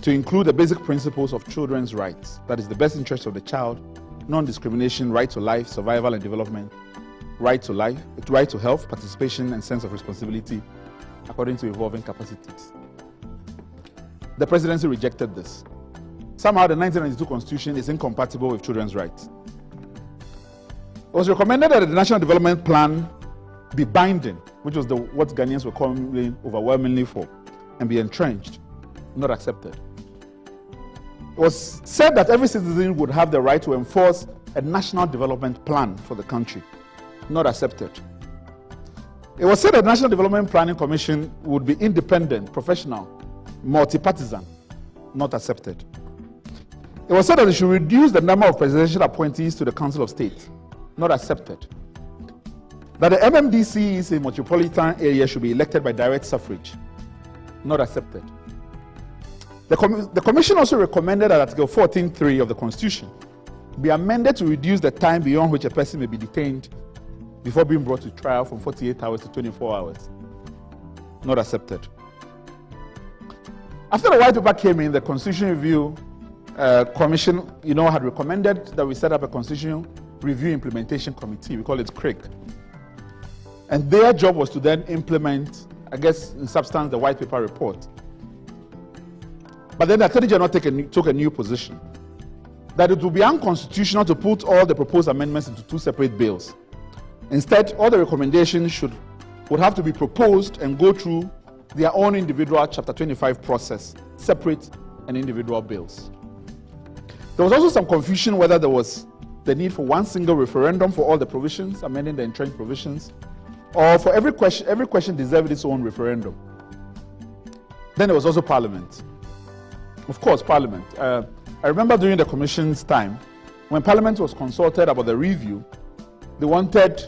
D: to include the basic principles of children's rights. That is the best interest of the child, non-discrimination, right to life, survival and development, right to life, right to health, participation and sense of responsibility according to evolving capacities. The presidency rejected this. Somehow the 1992 Constitution is incompatible with children's rights. It was recommended that the National Development Plan be binding, which was what Ghanaians were calling overwhelmingly for, and be entrenched. Not accepted. It was said that every citizen would have the right to enforce a national development plan for the country. Not accepted. It was said that the National Development Planning Commission would be independent, professional, multi-partisan. Not accepted. It was said that it should reduce the number of presidential appointees to the Council of State. Not accepted. That the MMDCs in metropolitan areas should be elected by direct suffrage. Not accepted. The Commission also recommended that Article 14.3 of the Constitution be amended to reduce the time beyond which a person may be detained before being brought to trial from 48 hours to 24 hours. Not accepted. After the white paper came in, the Constitution Review Commission, had recommended that we set up a Constitution Review Implementation Committee. We call it CRIC. And their job was to then implement, I guess, in substance, the white paper report. But then the Attorney General took a new position, that it would be unconstitutional to put all the proposed amendments into two separate bills. Instead, all the recommendations would have to be proposed and go through their own individual Chapter 25 process, separate and individual bills. There was also some confusion whether there was the need for one single referendum for all the provisions, amending the entrenched provisions, or for every question deserved its own referendum. Then there was also Parliament. Of course, Parliament. I remember during the Commission's time, when Parliament was consulted about the review, they wanted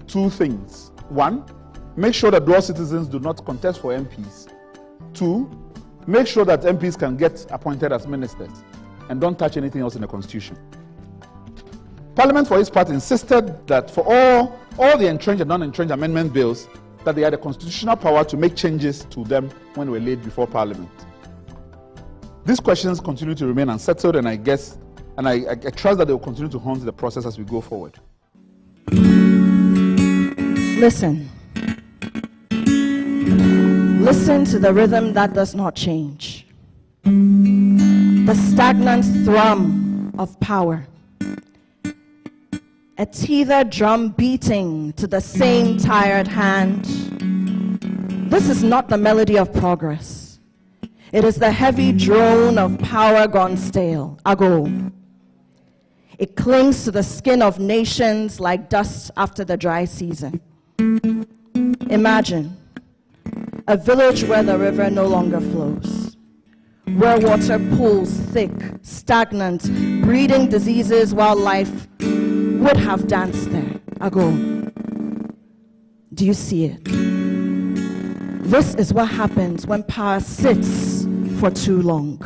D: two things. One, make sure that dual citizens do not contest for MPs. Two, make sure that MPs can get appointed as ministers and don't touch anything else in the Constitution. Parliament, for its part, insisted that for all the entrenched and non-entrenched amendment bills, that they had the constitutional power to make changes to them when they were laid before Parliament. These questions continue to remain unsettled, and I trust that they will continue to haunt the process as we go forward.
E: Listen. Listen to the rhythm that does not change. The stagnant thrum of power. A teeter drum beating to the same tired hand. This is not the melody of progress. It is the heavy drone of power gone stale. Ago. It clings to the skin of nations like dust after the dry season. Imagine a village where the river no longer flows, where water pools thick, stagnant, breeding diseases while life would have danced there. Ago. Do you see it? This is what happens when power sits for too long.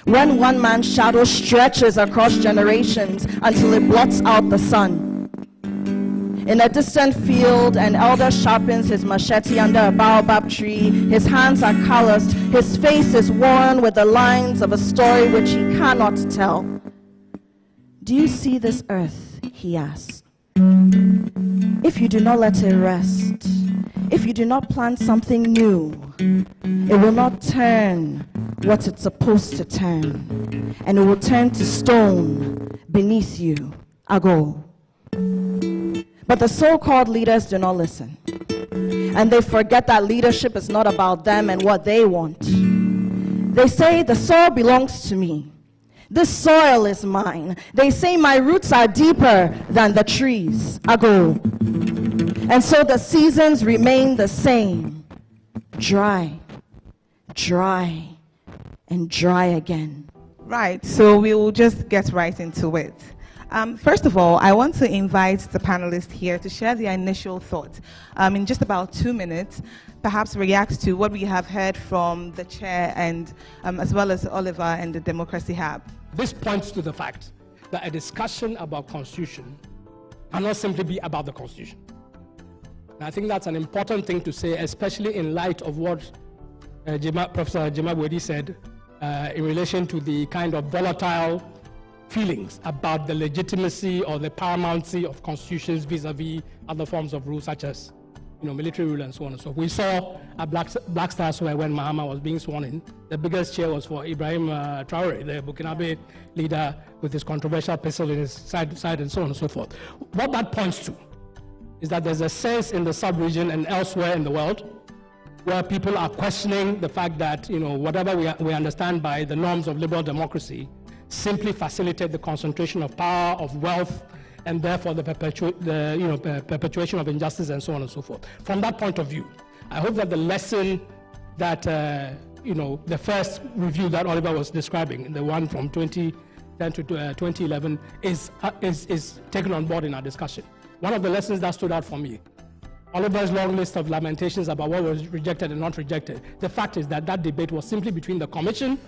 E: When one man's shadow stretches across generations until it blots out the sun. In a distant field, an elder sharpens his machete under a baobab tree. His hands are calloused. His face is worn with the lines of a story which he cannot tell. Do you see this earth? He asked. If you do not let it rest, if you do not plant something new, it will not turn what it's supposed to turn, and it will turn to stone beneath you. Ago. But the so-called leaders do not listen, and they forget that leadership is not about them and what they want. They say the soil belongs to me. This soil is mine. They say my roots are deeper than the trees. Ago. And so the seasons remain the same. Dry, dry, and dry again.
F: Right, so we will just get right into it. First of all, I want to invite the panelists here to share their initial thoughts. In just about 2 minutes, perhaps react to what we have heard from the chair and as well as Oliver and the Democracy Hub.
G: This points to the fact that a discussion about constitution cannot simply be about the constitution. And I think that's an important thing to say, especially in light of what Professor Jemma said in relation to the kind of volatile feelings about the legitimacy or the paramountcy of constitutions vis-a-vis other forms of rule, such as military rule and so on and so forth. We saw at Black Star Square when Mahama was being sworn in, the biggest cheer was for Ibrahim Traore, the Burkinabe leader with his controversial pistol in his side and so on and so forth. What that points to is that there's a sense in the sub-region and elsewhere in the world where people are questioning the fact that whatever we understand by the norms of liberal democracy simply facilitate the concentration of power, of wealth, and therefore the perpetuation of injustice and so on and so forth. From that point of view, I hope that the lesson that the first review that Oliver was describing, the one from 2010 to 2011, is taken on board in our discussion. One of the lessons that stood out for me, Oliver's long list of lamentations about what was rejected and not rejected, the fact is that debate was simply between the Commission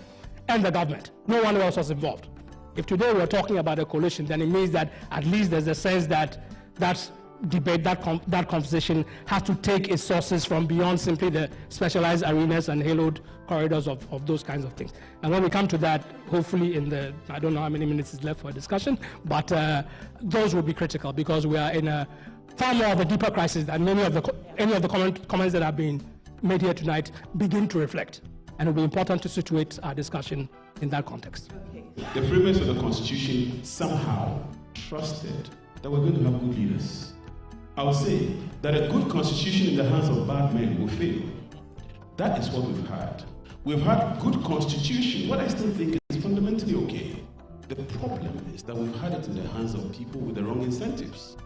G: and the government. No one else was involved. If today we're talking about a coalition, then it means that at least there's a sense that that debate, that conversation has to take its sources from beyond simply the specialized arenas and haloed corridors of those kinds of things. And when we come to that, hopefully I don't know how many minutes is left for a discussion, but those will be critical because we are in a far more of a deeper crisis than any of the comments that have been made here tonight begin to reflect. And it will be important to situate our discussion in that context.
S: The framers of the Constitution somehow trusted that we're going to have good leaders. I would say that a good constitution in the hands of bad men will fail. That is what we've had. We've had good constitution, what I still think is fundamentally okay. The problem is that we've had it in the hands of people with the wrong incentives.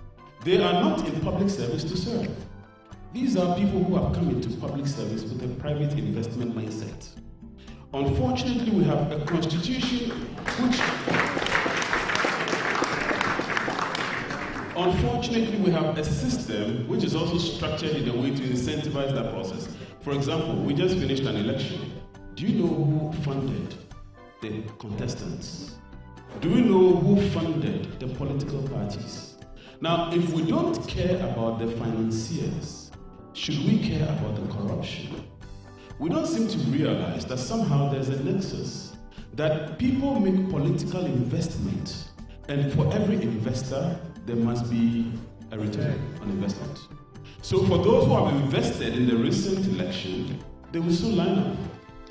S: They are not in public service to serve. These are people who have come into public service with a private investment mindset. Unfortunately, we have a constitution which... Unfortunately, we have a system which is also structured in a way to incentivize that process. For example, we just finished an election. Do you know who funded the contestants? Do we know who funded the political parties? Now, if we don't care about the financiers, should we care about the corruption? We don't seem to realize that somehow there's a nexus, that people make political investment, and for every investor, there must be a return on investment. So for those who have invested in the recent election, they will soon line up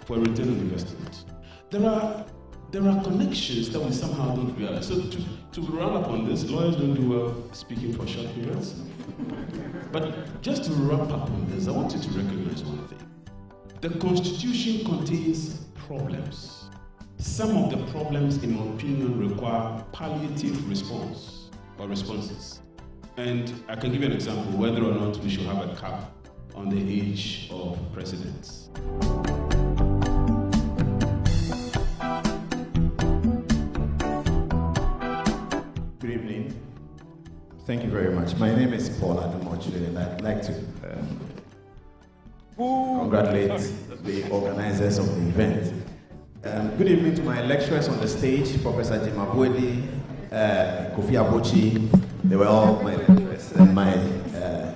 S: for a return on investment. There are connections that we somehow don't realize. So to run up on this, lawyers don't do well speaking for short periods. But just to wrap up on this, I want you to recognize one thing. The Constitution contains problems. Some of the problems, in my opinion, require palliative response or responses. And I can give you an example, whether or not we should have a cap on the age of presidents.
U: Good evening. Thank you very much. My name is Paul Adamochile, and I'd like to congratulate the organizers of the event. Good evening to my lecturers on the stage, Professor Jemma, Kofi Abochi. They were all my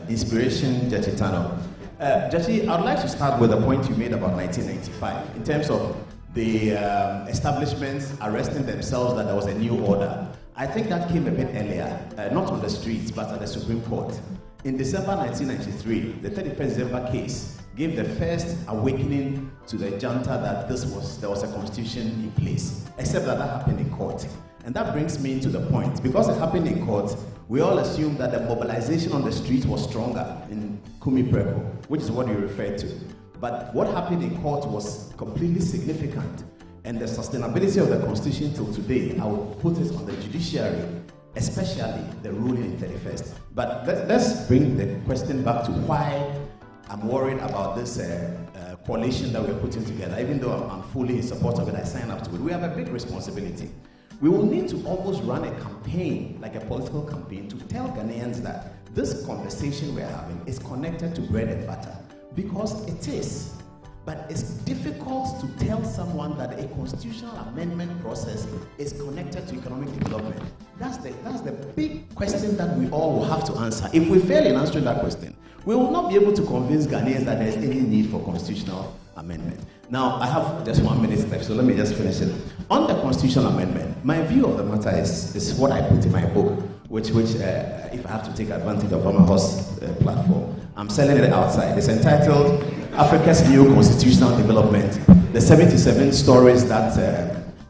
U: inspiration, Jachi Tano. Jachi, I'd like to start with a point you made about 1995 in terms of the establishments arresting themselves that there was a new order. I think that came a bit earlier, not on the streets, but at the Supreme Court. In December 1993, the 31st December case gave the first awakening to the junta that there was a constitution in place, except that happened in court. And that brings me to the point. Because it happened in court, we all assume that the mobilization on the streets was stronger in Kumi Preko, which is what you referred to. But what happened in court was completely significant. And the sustainability of the constitution till today, I would put it on the judiciary, especially the ruling in 31st. But let's bring the question back to why I'm worried about this coalition that we're putting together. Even though I'm fully in support of it, I sign up to it. We have a big responsibility. We will need to almost run a campaign, like a political campaign, to tell Ghanaians that this conversation we're having is connected to bread and butter. Because it is. But it's difficult to tell someone that a constitutional amendment process is connected to economic development. That's the big question that we all will have to answer. If we fail in answering that question, we will not be able to convince Ghanaians that there's any need for constitutional amendment. Now, I have just 1 minute left, so let me just finish it. On the constitutional amendment, my view of the matter is what I put in my book, which if I have to take advantage of Omaha's platform, I'm selling it outside. It's entitled Africa's New Constitutional Development, the 77 stories that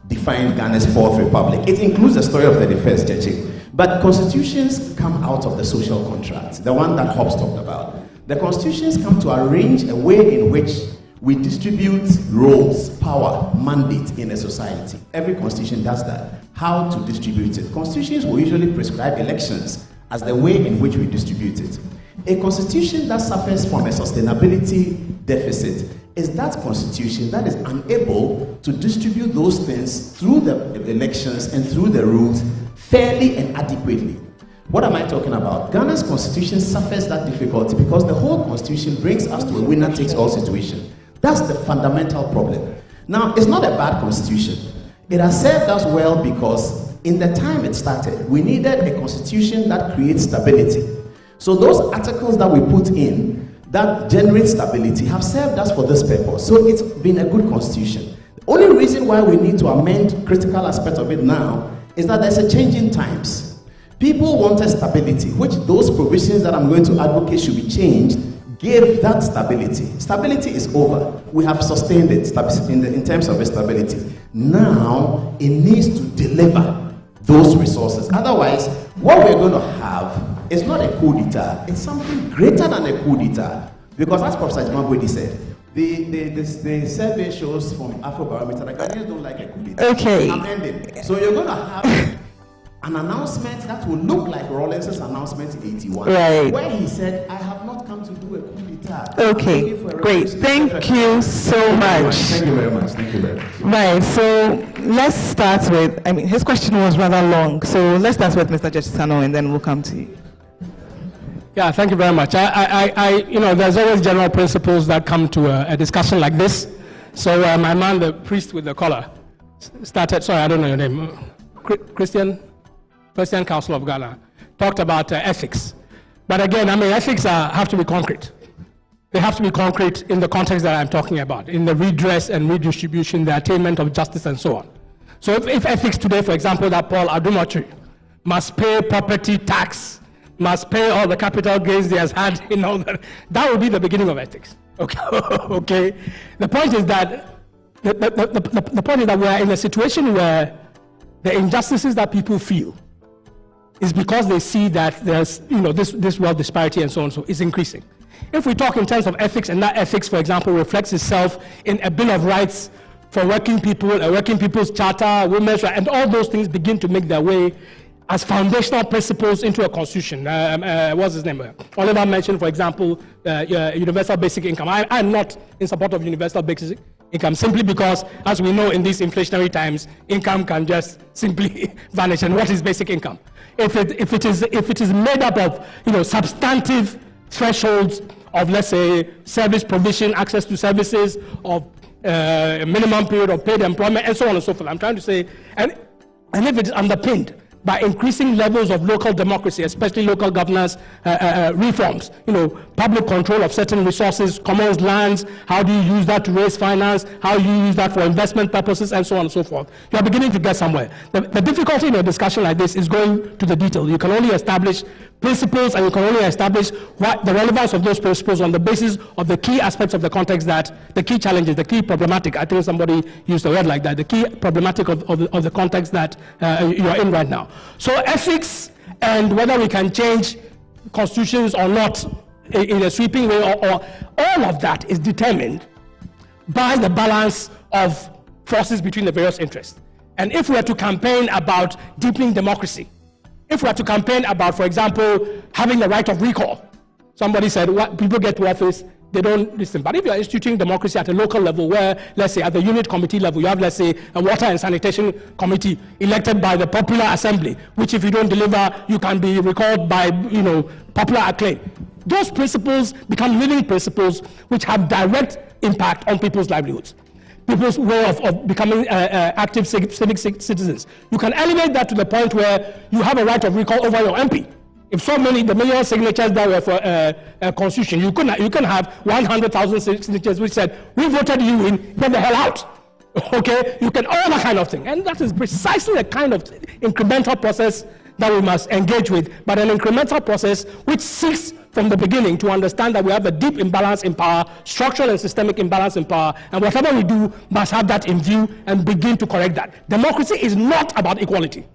U: define Ghana's Fourth Republic. It includes the story of the 31st Cheche. But constitutions come out of the social contract, the one that Hobbes talked about. The constitutions come to arrange a way in which we distribute roles, power, mandate in a society. Every constitution does that. How to distribute it. Constitutions will usually prescribe elections as the way in which we distribute it. A constitution that suffers from a sustainability deficit is that constitution that is unable to distribute those things through the elections and through the rules fairly and adequately. What am I talking about? Ghana's constitution suffers that difficulty because the whole constitution brings us to a winner-takes-all situation. That's the fundamental problem. Now, it's not a bad constitution. It has served us well because in the time it started, we needed a constitution that creates stability. So those articles that we put in that generate stability have served us for this purpose. So it's been a good constitution. The only reason why we need to amend critical aspect of it now is that there's a change in times. People wanted stability, which those provisions that I'm going to advocate should be changed gave that stability. Stability is over. We have sustained it in terms of stability. Now, it needs to deliver those resources. Otherwise, what we're going to have is not a coup d'etat. It's something greater than a coup d'etat. Because as Professor Jimabwedi said, the survey shows from Afrobarometer that Ghanaians don't like a coup d'etat.
F: Okay.
U: I'm ending. So you're going to have an announcement that will look like Rawlins's announcement in 81.
F: Right.
U: Where he said, I have not come to do a coup d'etat.
F: Okay, great. Thank you so much.
U: Thank you very much. Thank you very much.
F: Right, so let's start with, his question was rather long, so let's start with Mr. Judge Sano and then we'll come to you.
G: Yeah, thank you very much. There's always general principles that come to a discussion like this. So my man, the priest with the collar, started, sorry, I don't know your name, Christian Council of Ghana, talked about ethics. But again, ethics have to be concrete. They have to be concrete in the context that I'm talking about, in the redress and redistribution, the attainment of justice and so on. So if ethics today, for example, that Paul Adumachi must pay property tax, must pay all the capital gains he has had in all that would be the beginning of ethics. Okay. Okay. The point is that the point is that we are in a situation where the injustices that people feel is because they see that there's this wealth disparity and so on, so it's increasing. If we talk in terms of ethics, and that ethics, for example, reflects itself in a Bill of Rights for working people, a working people's charter, women's rights, and all those things begin to make their way as foundational principles into a constitution. What's his name? Oliver mentioned, for example, universal basic income. I'm not in support of universal basic income simply because, as we know, in these inflationary times, income can just simply vanish. And what is basic income? If it is made up of substantive thresholds of, let's say, service provision, access to services, of a minimum period of paid employment, and so on and so forth. I'm trying to say, and if it is underpinned by increasing levels of local democracy, especially local governance reforms. You know, public control of certain resources, commons, lands, how do you use that to raise finance, how do you use that for investment purposes, and so on and so forth. You are beginning to get somewhere. The difficulty in a discussion like this is going to the detail. You can only establish principles, and you can only establish what the relevance of those principles on the basis of the key aspects of the context, that the key challenges, the key problematic, I think somebody used a word like that, the key problematic of the context that you are in right now. So ethics and whether we can change constitutions or not in a sweeping way, or all of that is determined by the balance of forces between the various interests. And if we are to campaign about deepening democracy, if we are to campaign about, for example, having the right of recall, somebody said, what people get to office, they don't listen. But if you are instituting democracy at a local level where, let's say, at the unit committee level, you have, let's say, a water and sanitation committee elected by the popular assembly, which if you don't deliver, you can be recalled by, you know, popular acclaim. Those principles become living principles which have direct impact on people's livelihoods, people's way of becoming active civic citizens. You can elevate that to the point where you have a right of recall over your MP. If so many, the million signatures that were for a constitution, you can have 100,000 signatures which said, we voted you in, get the hell out. Okay? You can, all that kind of thing. And that is precisely the kind of incremental process that we must engage with, but an incremental process which seeks from the beginning to understand that we have a deep imbalance in power, structural and systemic imbalance in power, and whatever we do must have that in view and begin to correct that. Democracy is not about equality.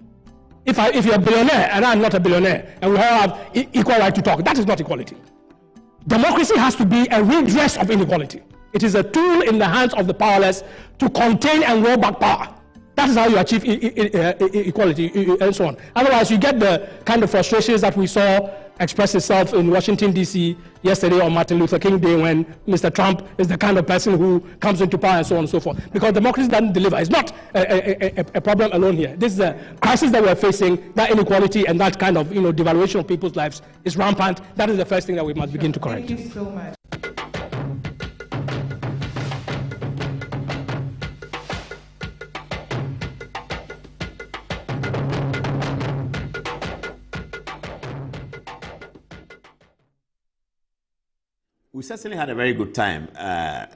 G: If you're a billionaire and I'm not a billionaire and we all have equal right to talk, that is not equality. Democracy has to be a redress of inequality. It is a tool in the hands of the powerless to contain and roll back power. That is how you achieve equality and so on. Otherwise, you get the kind of frustrations that we saw express itself in Washington, D.C. yesterday on Martin Luther King Day, when Mr. Trump is the kind of person who comes into power and so on and so forth. Because democracy doesn't deliver. It's not a problem alone here. This is a crisis that we're facing. That inequality and that kind of devaluation of people's lives is rampant. That is the first thing that we must begin to correct.
F: Thank you so much.
T: We certainly had a very good time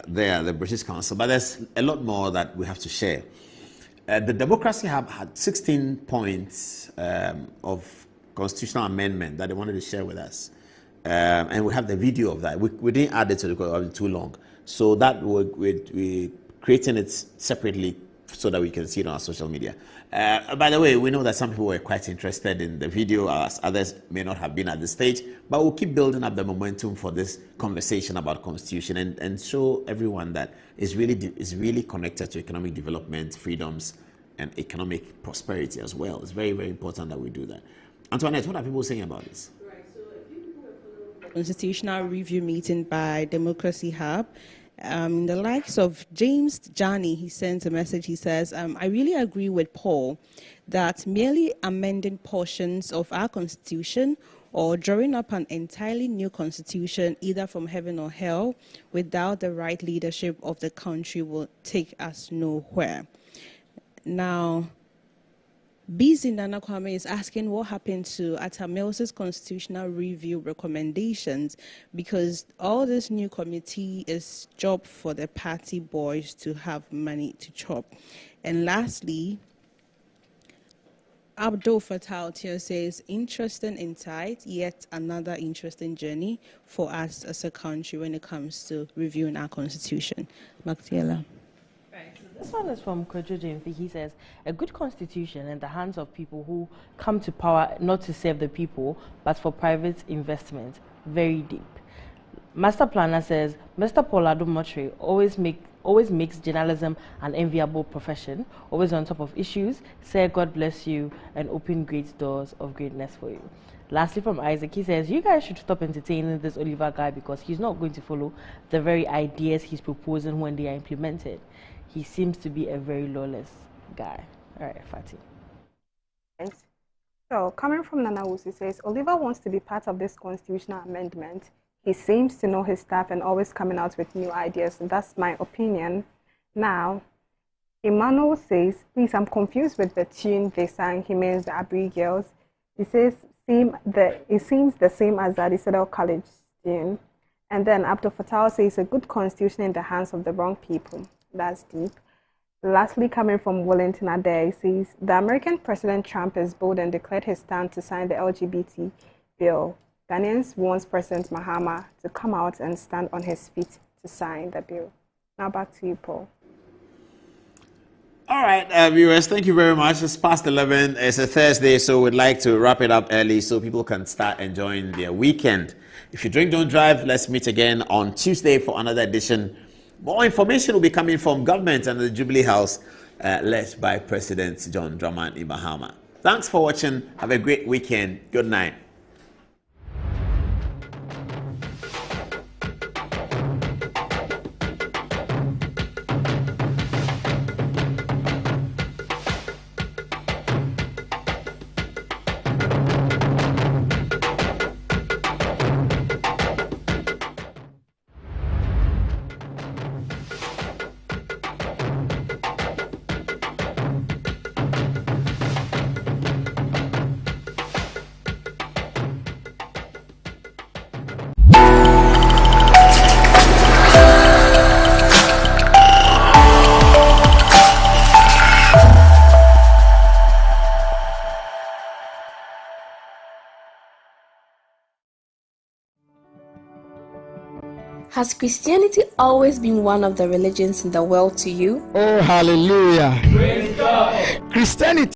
T: there at the British Council, but there's a lot more that we have to share. The Democracy Hub had 16 points of constitutional amendment that they wanted to share with us. And we have the video of that. We didn't add it because it was too long. So that we're creating it separately so that we can see it on our social media. By the way, we know that some people were quite interested in the video, as others may not have been at this stage, but we'll keep building up the momentum for this conversation about constitution and show everyone that is really connected to economic development, freedoms, and economic prosperity as well. It's very, very important that we do that. Antoinette, what are people saying about this?
H: Right, so if you people have followed the constitutional review meeting by Democracy Hub, the likes of James Jani, he sends a message. He says, I really agree with Paul that merely amending portions of our constitution or drawing up an entirely new constitution, either from heaven or hell, without the right leadership of the country will take us nowhere. Now, Bizi Nana Kwame is asking what happened to Atta Mills's constitutional review recommendations, because all this new committee is job for the party boys to have money to chop. And lastly, Abdul Fattah Tio says, interesting insight, yet another interesting journey for us as a country when it comes to reviewing our constitution. Maktiela.
J: This one is from Kojo Jemfi. He says, a good constitution in the hands of people who come to power not to serve the people, but for private investment. Very deep. Master Planner says, Mr. Paul Adumotre always makes journalism an enviable profession, always on top of issues. Say, God bless you and open great doors of greatness for you. Lastly, from Isaac, he says, you guys should stop entertaining this Oliver guy because he's not going to follow the very ideas he's proposing when they are implemented. He seems to be a very lawless guy. All right, Fatih.
V: So, coming from Nana Wusi says, Oliver wants to be part of this constitutional amendment. He seems to know his stuff and always coming out with new ideas. And that's my opinion. Now, Emmanuel says, please, I'm confused with the tune they sang. He means the Abri Girls. He says, it seems the same as that Citadel College tune. And then Abdul Fattah says, a good constitution in the hands of the wrong people. That's deep. Lastly, coming from Wellington Adair, he says, the American President Trump is bold and declared his stand to sign the LGBT bill. Ghanaians wants President Mahama to come out and stand on his feet to sign the bill. Now back to you, Paul.
T: All right, viewers, thank you very much. It's past 11. It's a Thursday, so we'd like to wrap it up early so people can start enjoying their weekend. If you drink, don't drive. Let's meet again on Tuesday for another edition. More information will be coming from government and the Jubilee House, led by President John Dramani Mahama. Thanks for watching. Have a great weekend. Good night.
Q: Has Christianity always been one of the religions in the world to you?
K: Oh, hallelujah. Praise God. Christianity